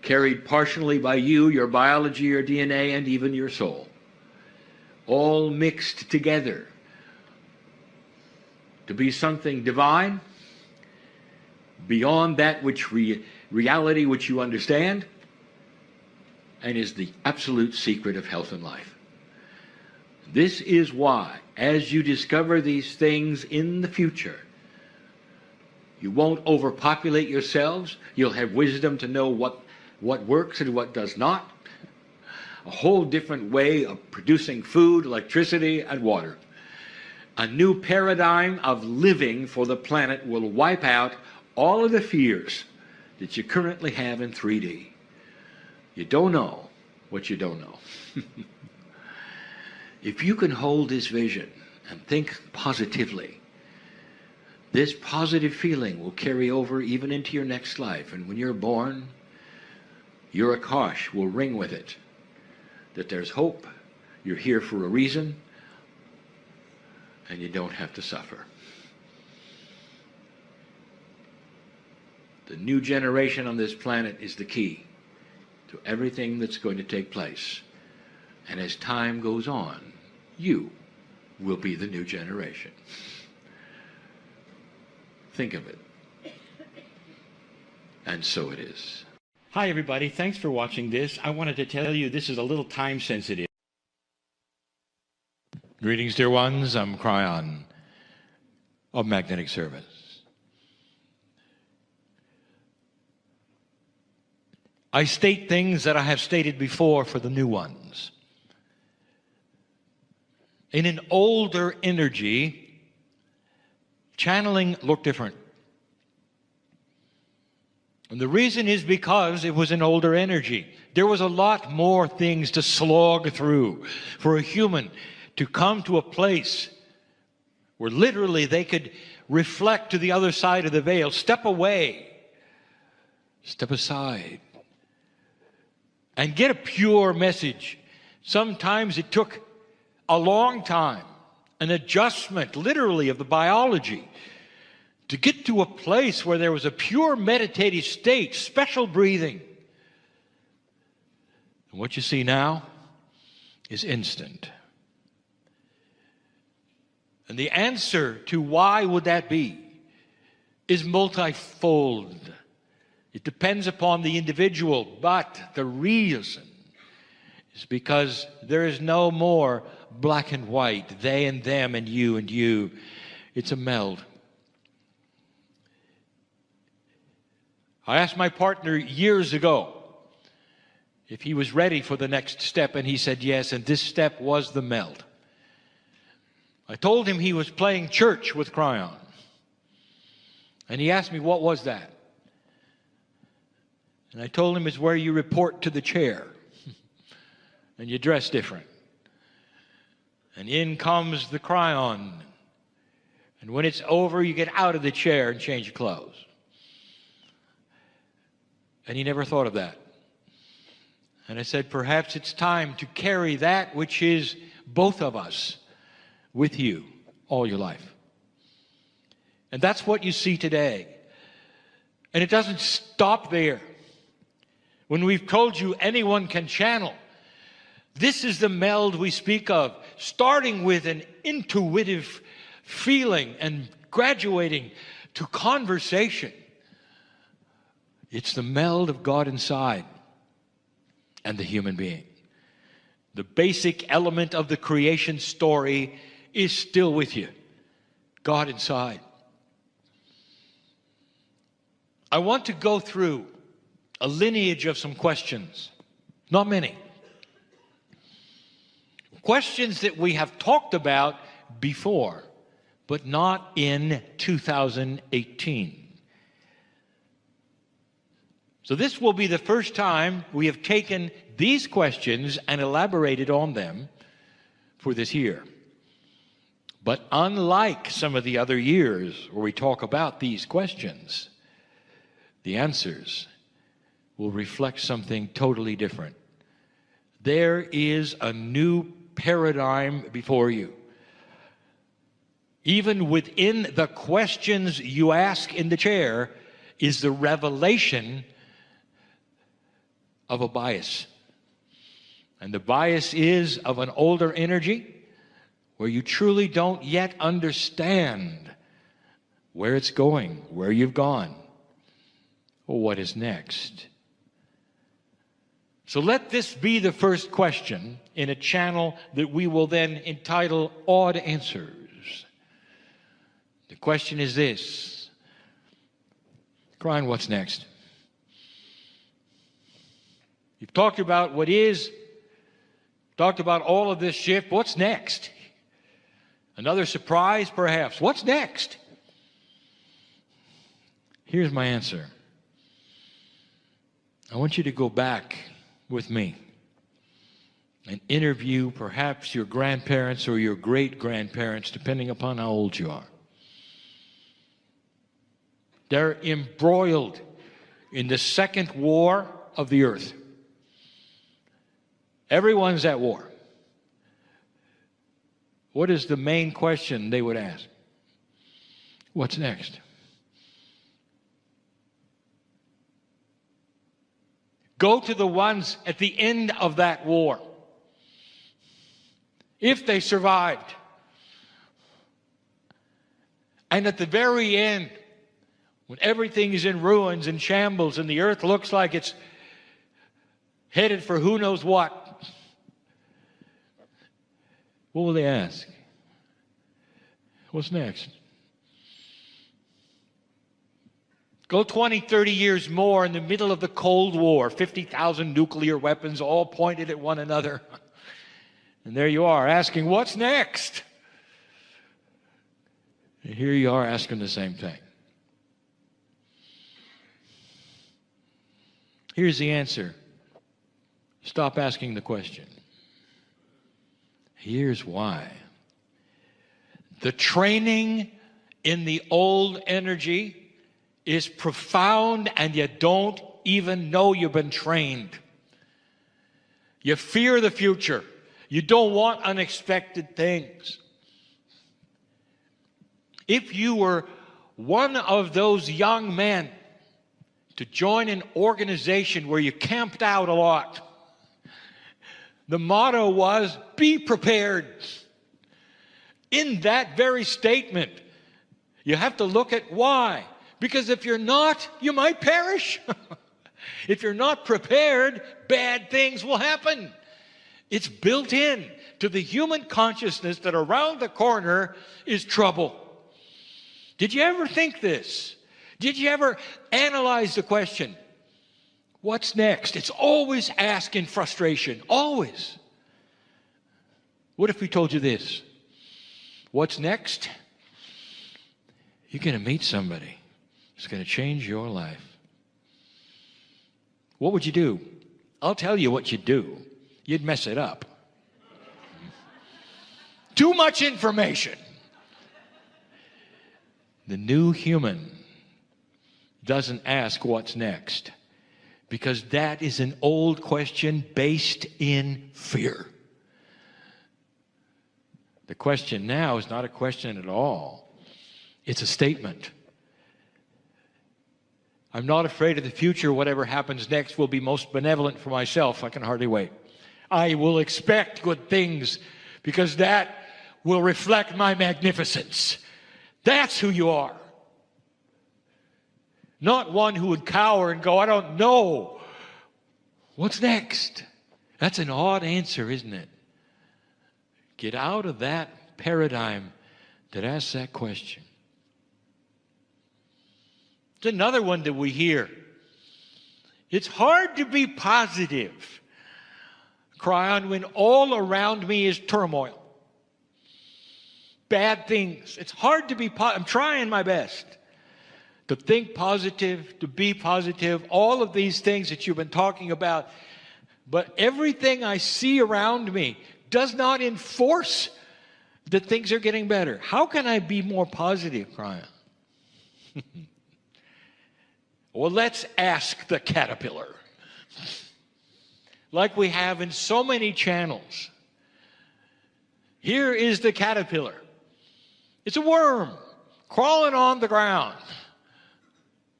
carried partially by you, your biology, your DNA, and even your soul, all mixed together to be something divine, beyond that which we reality which you understand, and is the absolute secret of health and life. This is why, as you discover these things in the future, you won't overpopulate yourselves. You'll have wisdom to know what works and what does not. A whole different way of producing food, electricity, and water. A new paradigm of living for the planet will wipe out all of the fears that you currently have in 3D. You don't know what you don't know. If you can hold this vision and think positively, this positive feeling will carry over even into your next life. And when you're born, your Akash will ring with it, that there's hope, you're here for a reason, and you don't have to suffer. The new generation on this planet is the key to everything that's going to take place. And as time goes on, you will be the new generation. Think of it. And so it is. Hi, everybody. Thanks for watching this. I wanted to tell you this is a little time sensitive. Greetings, dear ones. I'm Kryon of Magnetic Service. I state things that I have stated before for the new ones. In an older energy, channeling looked different. And the reason is because it was an older energy. There was a lot more things to slog through for a human to come to a place where literally they could reflect to the other side of the veil, step away, step aside, and get a pure message. Sometimes it took a long time, an adjustment, literally, of the biology to get to a place where there was a pure meditative state, special breathing. And what you see now is instant. And the answer to why would that be is multifold. It depends upon the individual, but the reason is because there is no more black and white, they and them and you and you. It's a meld. I asked my partner years ago if he was ready for the next step, and he said yes, and this step was the meld. I told him he was playing church with Kryon, and he asked me, what was that? And I told him it's where you report to the chair and you dress different. And in comes the Kryon. And when it's over, you get out of the chair and change your clothes. And he never thought of that. And I said, perhaps it's time to carry that which is both of us with you all your life. And that's what you see today. And it doesn't stop there. When we've told you anyone can channel, this is the meld we speak of, starting with an intuitive feeling and graduating to conversation. It's the meld of God inside and the human being. The basic element of the creation story is still with you, God inside. I want to go through a lineage of some questions, not many. Questions that we have talked about before, but not in 2018. So this will be the first time we have taken these questions and elaborated on them for this year. But unlike some of the other years where we talk about these questions, the answers will reflect something totally different. There is a new paradigm before you. Even within the questions you ask in the chair is the revelation of a bias. And the bias is of an older energy where you truly don't yet understand where it's going, where you've gone, Well, what is next? So let this be the first question in a channel that we will then entitle Odd Answers. The question is this: Kryon, what's next? You've talked about what is, talked about all of this shift. What's next? Another surprise, perhaps. What's next? Here's my answer. I want you to go back with me and interview perhaps your grandparents or your great-grandparents, depending upon how old you are. They're embroiled in the second war of the earth. Everyone's at war. What is the main question they would ask? What's next? Go to the ones at the end of that war. If they survived. And at the very end, when everything is in ruins and shambles and the earth looks like it's headed for who knows what will they ask? What's next? Go 20, 30 years more in the middle of the Cold War, 50,000 nuclear weapons all pointed at one another. And there you are asking, what's next? And here you are asking the same thing. Here's the answer. Stop asking the question. Here's why. The training in the old energy is profound, and you don't even know you've been trained. You fear the future. You don't want unexpected things. If you were one of those young men to join an organization where you camped out a lot, the motto was, be prepared. In that very statement, you have to look at why. Because if you're not, you might perish. If you're not prepared, bad things will happen. It's built in to the human consciousness that around the corner is trouble. Did you ever think this? Did you ever analyze the question, what's next? It's always asked in frustration, always. What if we told you this? What's next? You're going to meet somebody. It's going to change your life. What would you do? I'll tell you what you'd do. You'd mess it up. Too much information. The new human doesn't ask what's next, because that is an old question based in fear. The question now is not a question at all. It's a statement. I'm not afraid of the future. Whatever happens next will be most benevolent for myself. I can hardly wait. I will expect good things because that will reflect my magnificence. That's who you are. Not one who would cower and go, I don't know. What's next? That's an odd answer, isn't it? Get out of that paradigm that asks that question. It's another one that we hear. It's hard to be positive, Kryon, when all around me is turmoil. Bad things. It's hard to be I'm trying my best to think positive, to be positive, all of these things that you've been talking about. But everything I see around me does not enforce that things are getting better. How can I be more positive, Kryon? Well, let's ask the caterpillar. Like we have in so many channels. Here is the caterpillar. It's a worm crawling on the ground.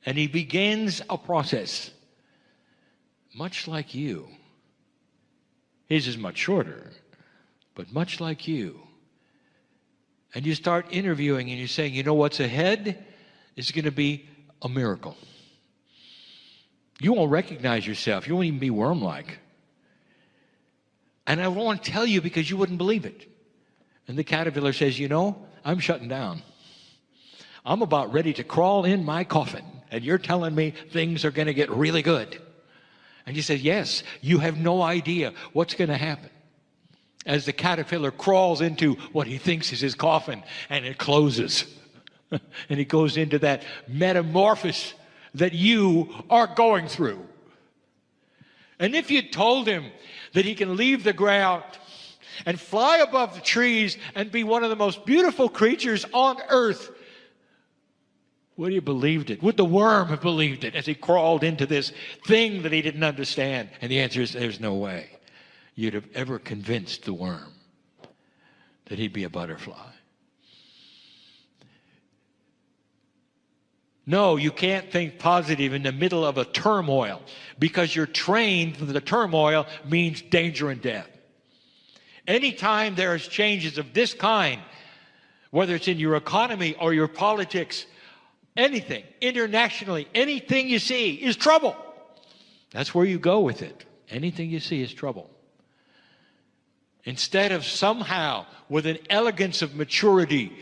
And he begins a process. Much like you. His is much shorter, but much like you. And you start interviewing and you're saying, you know what's ahead? It's going to be a miracle. You won't recognize yourself. You won't even be worm-like. And I won't tell you because you wouldn't believe it. And the caterpillar says, you know, I'm shutting down. I'm about ready to crawl in my coffin, and you're telling me things are going to get really good. And he says, yes, you have no idea what's going to happen. As the caterpillar crawls into what he thinks is his coffin, and it closes. And he goes into that metamorphosis that you are going through. And if you told him that he can leave the ground and fly above the trees and be one of the most beautiful creatures on earth, would he have believed it? Would the worm have believed it as he crawled into this thing that he didn't understand? And the answer is there's no way you'd have ever convinced the worm that he'd be a butterfly. No, you can't think positive in the middle of a turmoil because you're trained that the turmoil means danger and death. Anytime there is changes of this kind, whether it's in your economy or your politics, anything, internationally, anything you see is trouble. That's where you go with it. Anything you see is trouble. Instead of somehow, with an elegance of maturity,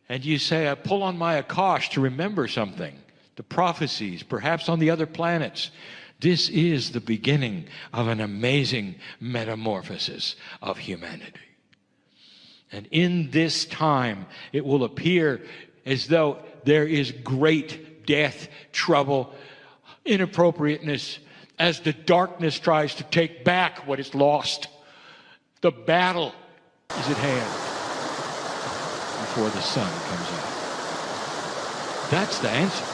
and you say, I pull on my Akash to remember something, the prophecies, perhaps on the other planets. This is the beginning of an amazing metamorphosis of humanity. And in this time, it will appear as though there is great death, trouble, inappropriateness, as the darkness tries to take back what is lost. The battle is at hand before the sun comes out. That's the answer.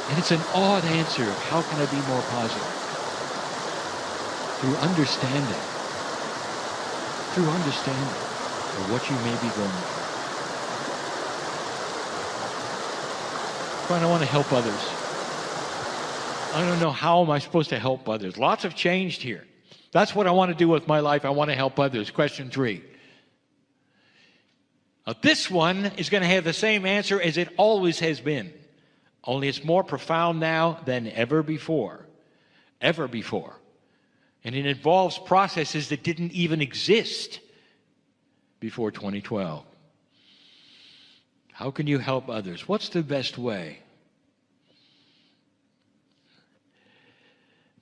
And it's an odd answer of how can I be more positive? Through understanding. Through understanding of what you may be going through. I want to help others. I don't know how am I supposed to help others. Lots have changed here. That's what I want to do with my life. I want to help others. Question 3. Now, this one is going to have the same answer as it always has been. Only it's more profound now than ever before. Ever before. And it involves processes that didn't even exist before 2012. How can you help others? What's the best way?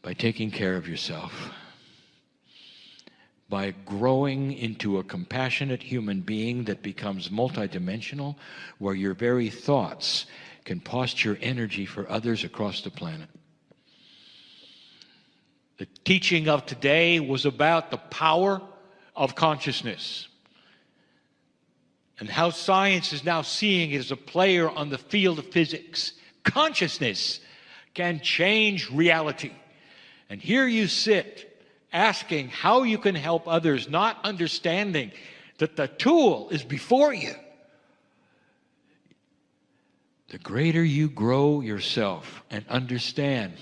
By taking care of yourself. By growing into a compassionate human being that becomes multidimensional, where your very thoughts can posture energy for others across the planet. The teaching of today was about the power of consciousness and how science is now seeing it as a player on the field of physics. Consciousness can change reality. And here you sit asking how you can help others, not understanding that the tool is before you. The greater you grow yourself and understand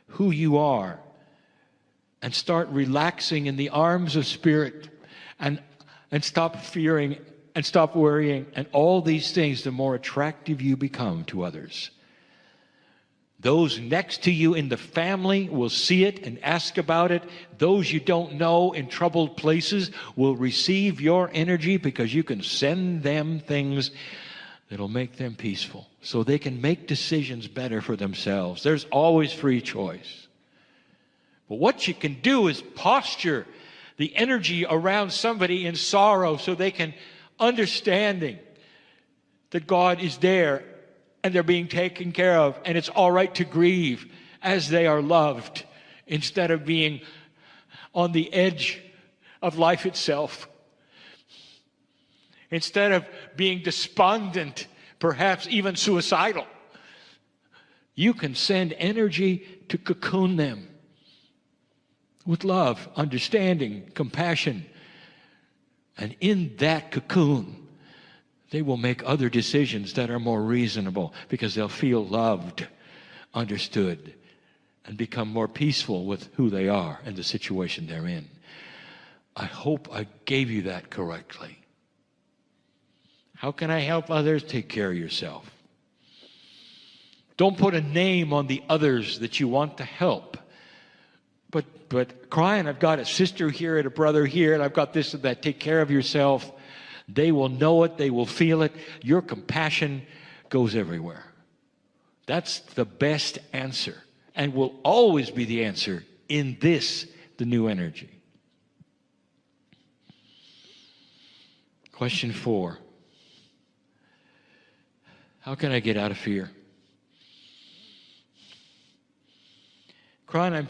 who you are and start relaxing in the arms of Spirit and stop fearing and stop worrying and all these things, the more attractive you become to others. Those next to you in the family will see it and ask about it. Those you don't know in troubled places will receive your energy because you can send them things that'll make them peaceful so they can make decisions better for themselves. There's always free choice. But what you can do is posture the energy around somebody in sorrow so they can understanding that God is there and they're being taken care of, and it's all right to grieve as they are loved instead of being on the edge of life itself. Instead of being despondent, perhaps even suicidal, you can send energy to cocoon them with love, understanding, compassion. And in that cocoon, they will make other decisions that are more reasonable because they'll feel loved, understood, and become more peaceful with who they are and the situation they're in. I hope I gave you that correctly. How can I help others? Take care of yourself. Don't put a name on the others that you want to help. But Kryon, I've got a sister here and a brother here, and I've got this and that. Take care of yourself. They will know it. They will feel it. Your compassion goes everywhere. That's the best answer, and will always be the answer in this, the new energy. Question 4. How can I get out of fear? Kryon,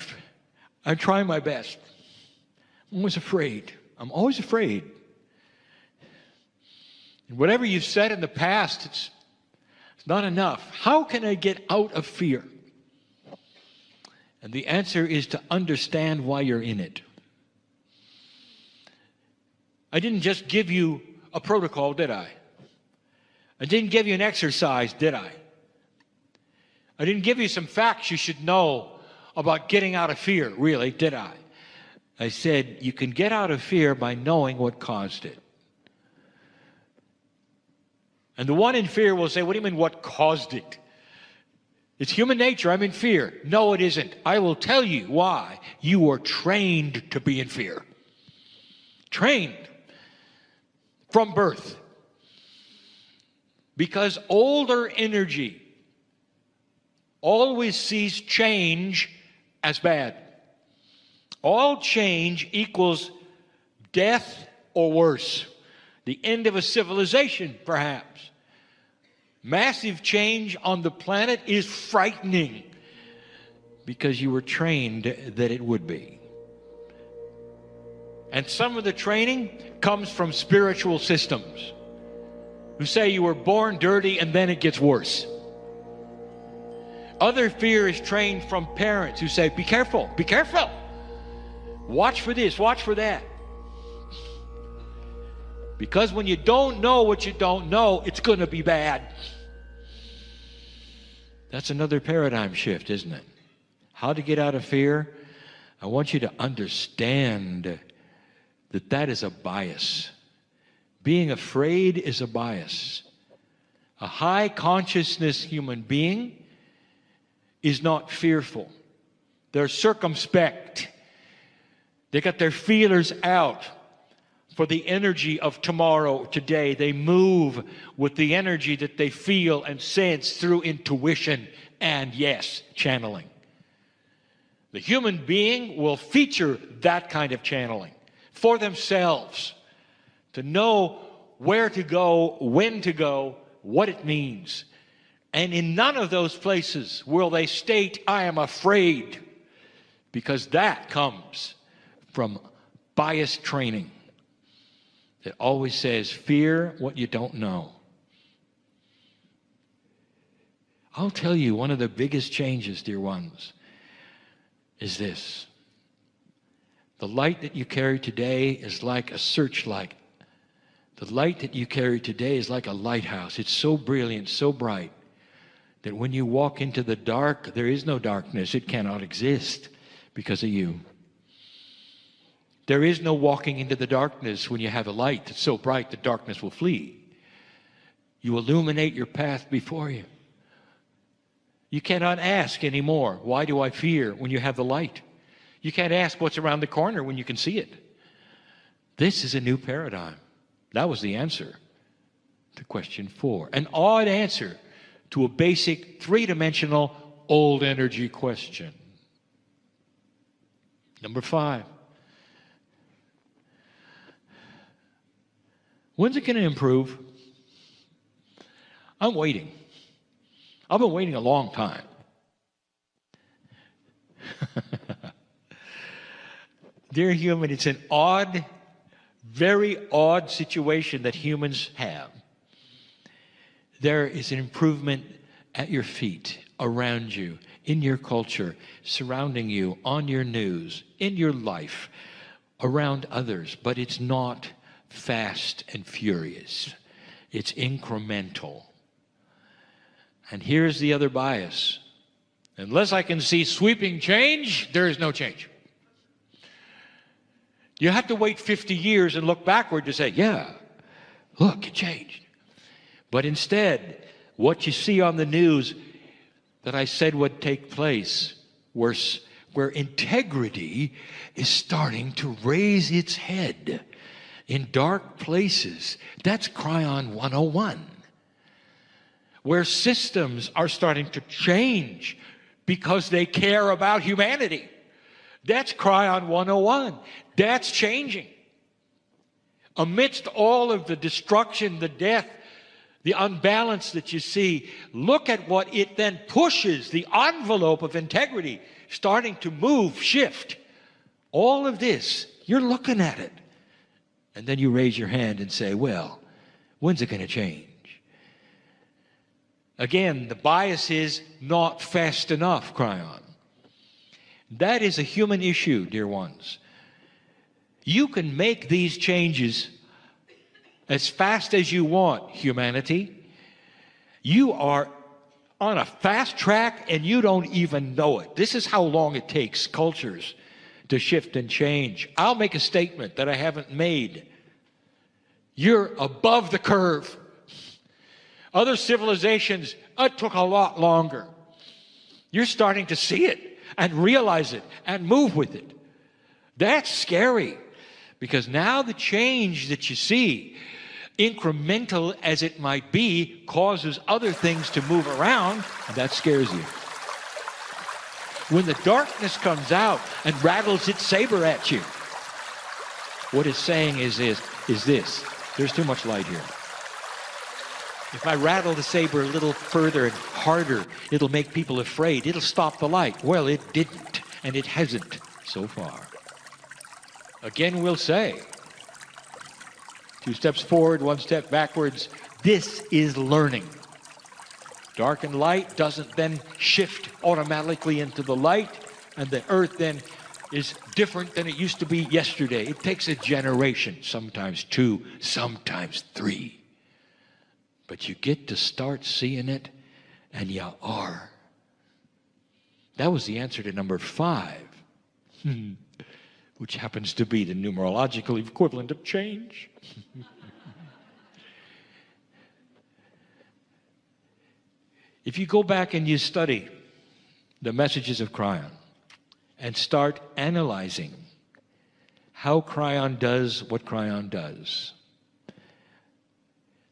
I'm trying my best. I'm always afraid. I'm always afraid. And whatever you've said in the past, it's not enough. How can I get out of fear? And the answer is to understand why you're in it. I didn't just give you a protocol, did I? I didn't give you an exercise, did I? I didn't give you some facts you should know about getting out of fear, really, did I? I said, you can get out of fear by knowing what caused it. And the one in fear will say, what do you mean, what caused it? It's human nature, I'm in fear. No, it isn't. I will tell you why. You were trained to be in fear. Trained from birth. Because older energy always sees change as bad. All change equals death or worse. The end of a civilization, perhaps. Massive change on the planet is frightening because you were trained that it would be. And some of the training comes from spiritual systems who say you were born dirty and then it gets worse. Other fear is trained from parents who say, be careful, be careful. Watch for this, watch for that. Because when you don't know what you don't know, it's going to be bad. That's another paradigm shift, isn't it? How to get out of fear? I want you to understand that that is a bias. Being afraid is a bias. A high consciousness human being is not fearful. They're circumspect. They got their feelers out for the energy of tomorrow, today. They move with the energy that they feel and sense through intuition and, yes, channeling. The human being will feature that kind of channeling for themselves, to know where to go, when to go, what it means. And in none of those places will they state, I am afraid, because that comes from biased training. It always says, fear what you don't know. I'll tell you, one of the biggest changes, dear ones, is this. The light that you carry today is like a searchlight. The light that you carry today is like a lighthouse. It's so brilliant, so bright, that when you walk into the dark, there is no darkness. It cannot exist because of you. There is no walking into the darkness when you have a light that's so bright the darkness will flee. You illuminate your path before you. You cannot ask anymore, why do I fear, when you have the light? You can't ask what's around the corner when you can see it. This is a new paradigm. That was the answer to question 4. An odd answer to a basic three-dimensional old energy question. Number 5. When's it going to improve? I'm waiting. I've been waiting a long time. Dear human, it's an odd, very odd situation that humans have. There is an improvement at your feet, around you, in your culture, surrounding you, on your news, in your life, around others, but it's not fast and furious. It's incremental. And here's the other bias. Unless I can see sweeping change, there is no change. You have to wait 50 years and look backward to say, yeah, look, it changed. But instead, what you see on the news, that I said would take place, where integrity is starting to raise its head in dark places. That's Kryon 101. Where systems are starting to change because they care about humanity. That's Kryon 101. That's changing. Amidst all of the destruction, the death, the unbalance that you see, look at what it then pushes, the envelope of integrity starting to move, shift. All of this, you're looking at it. And then you raise your hand and say, well, when's it going to change? Again, the bias is not fast enough, Kryon. That is a human issue, dear ones. You can make these changes as fast as you want, humanity. You are on a fast track and you don't even know it. This is how long it takes cultures to shift and change. I'll make a statement that I haven't made. You're above the curve. Other civilizations, it took a lot longer. You're starting to see it and realize it and move with it. That's scary, because now the change that you see, incremental as it might be, causes other things to move around, and that scares you. When the darkness comes out and rattles its saber at you, what it's saying is this: there's too much light here. If I rattle the saber a little further and harder, it'll make people afraid. It'll stop the light. Well, it didn't, and it hasn't so far. Again, we'll say, 2 steps forward, 1 step backwards. This is learning. Dark and light doesn't then shift automatically into the light, and the earth then is different than it used to be yesterday. It takes a generation, sometimes 2, sometimes 3. But you get to start seeing it, and you are. That was the answer to number 5, which happens to be the numerological equivalent of change. If you go back and you study the messages of Kryon and start analyzing how Kryon does what Kryon does,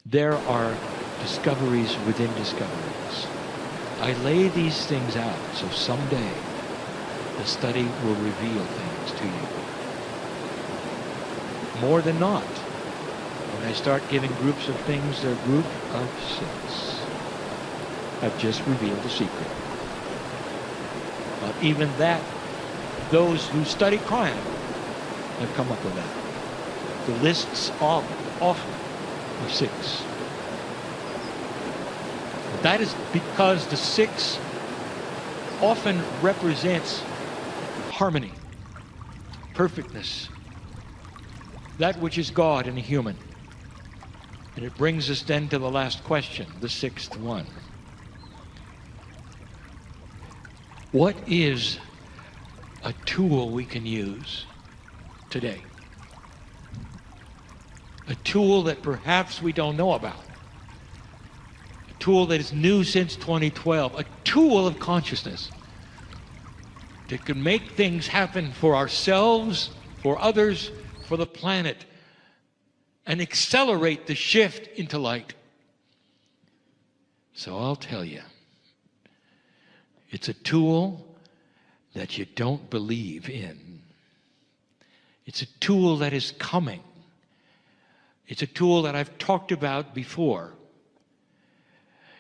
there are discoveries within discoveries. I lay these things out so someday the study will reveal things to you. More than not, when I start giving groups of things, their group of 6 have just revealed a secret. But even that, those who study Kryon have come up with that. The lists often are 6. That is because the 6 often represents harmony, perfectness, that which is God in a human. And it brings us then to the last question, the 6th one. What is a tool we can use today? A tool that perhaps we don't know about. A tool that is new since 2012. A tool of consciousness that can make things happen for ourselves, for others, for the planet, and accelerate the shift into light. So I'll tell you, it's a tool that you don't believe in. It's a tool that is coming. It's a tool that I've talked about before.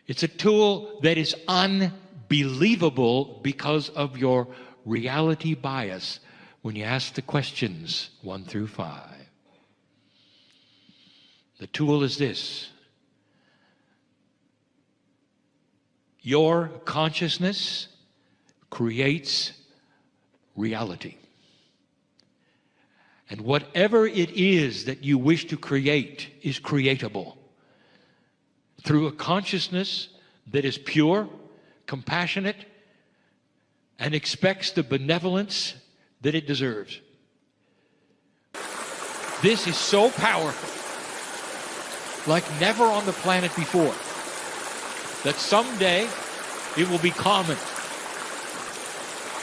It's a tool that is unbelievable because of your reality bias when you ask the questions 1 through 5. The tool is this: your consciousness creates reality. And whatever it is that you wish to create is creatable through a consciousness that is pure, compassionate, and expects the benevolence that it deserves. This is so powerful, like never on the planet before, that someday It will be common.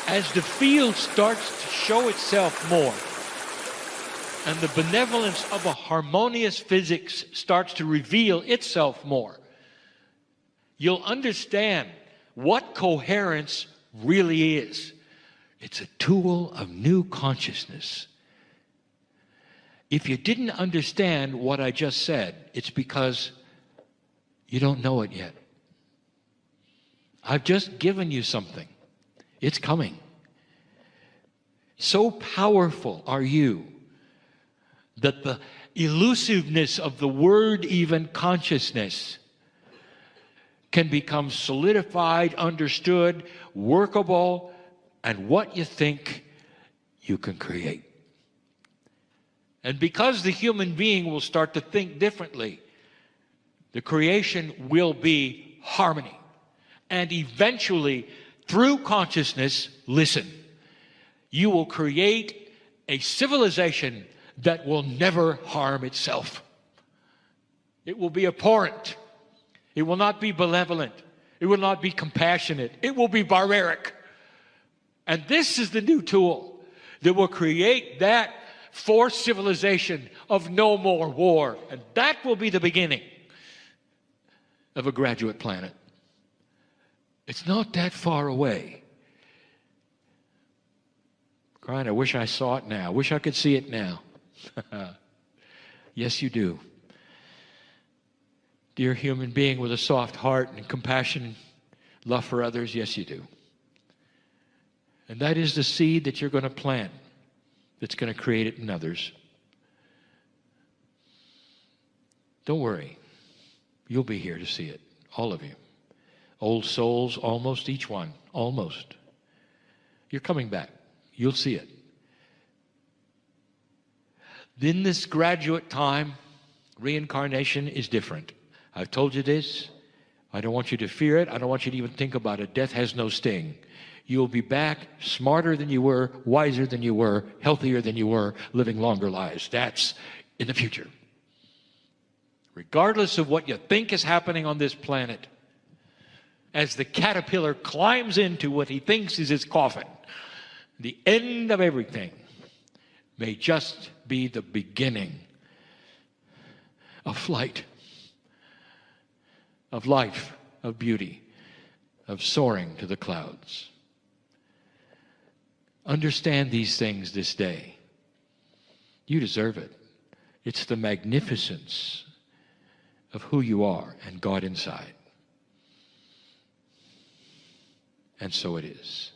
As the field starts to show itself more, and the benevolence of a harmonious physics starts to reveal itself more, you'll understand what coherence really is. It's a tool of new consciousness. If you didn't understand what I just said, it's because you don't know it yet. I've just given you something. It's coming. So powerful are you that the elusiveness of the word, even consciousness, can become solidified, understood, workable, and what you think you can create. And because the human being will start to think differently, the creation will be harmony. And eventually, through consciousness, listen, you will create a civilization that will never harm itself. It will be abhorrent. It will not be benevolent. It will not be compassionate. It will be barbaric. And this is the new tool that will create that forced civilization of no more war. And that will be the beginning of a graduate planet. It's not that far away. Kryon, I wish I saw it now. I wish I could see it now. Yes, you do. Dear human being with a soft heart and compassion, love for others, yes, you do. And that is the seed that you're going to plant that's going to create it in others. Don't worry. You'll be here to see it, all of you. Old souls, almost each one, almost. You're coming back. You'll see it. In this graduate time, reincarnation is different. I've told you this. I don't want you to fear it. I don't want you to even think about it. Death has no sting. You'll be back smarter than you were, wiser than you were, healthier than you were, living longer lives. That's in the future. Regardless of what you think is happening on this planet, as the caterpillar climbs into what he thinks is his coffin, the end of everything may just be the beginning of flight, of life, of beauty, of soaring to the clouds. Understand these things this day. You deserve it. It's the magnificence of who you are and God inside. And so it is.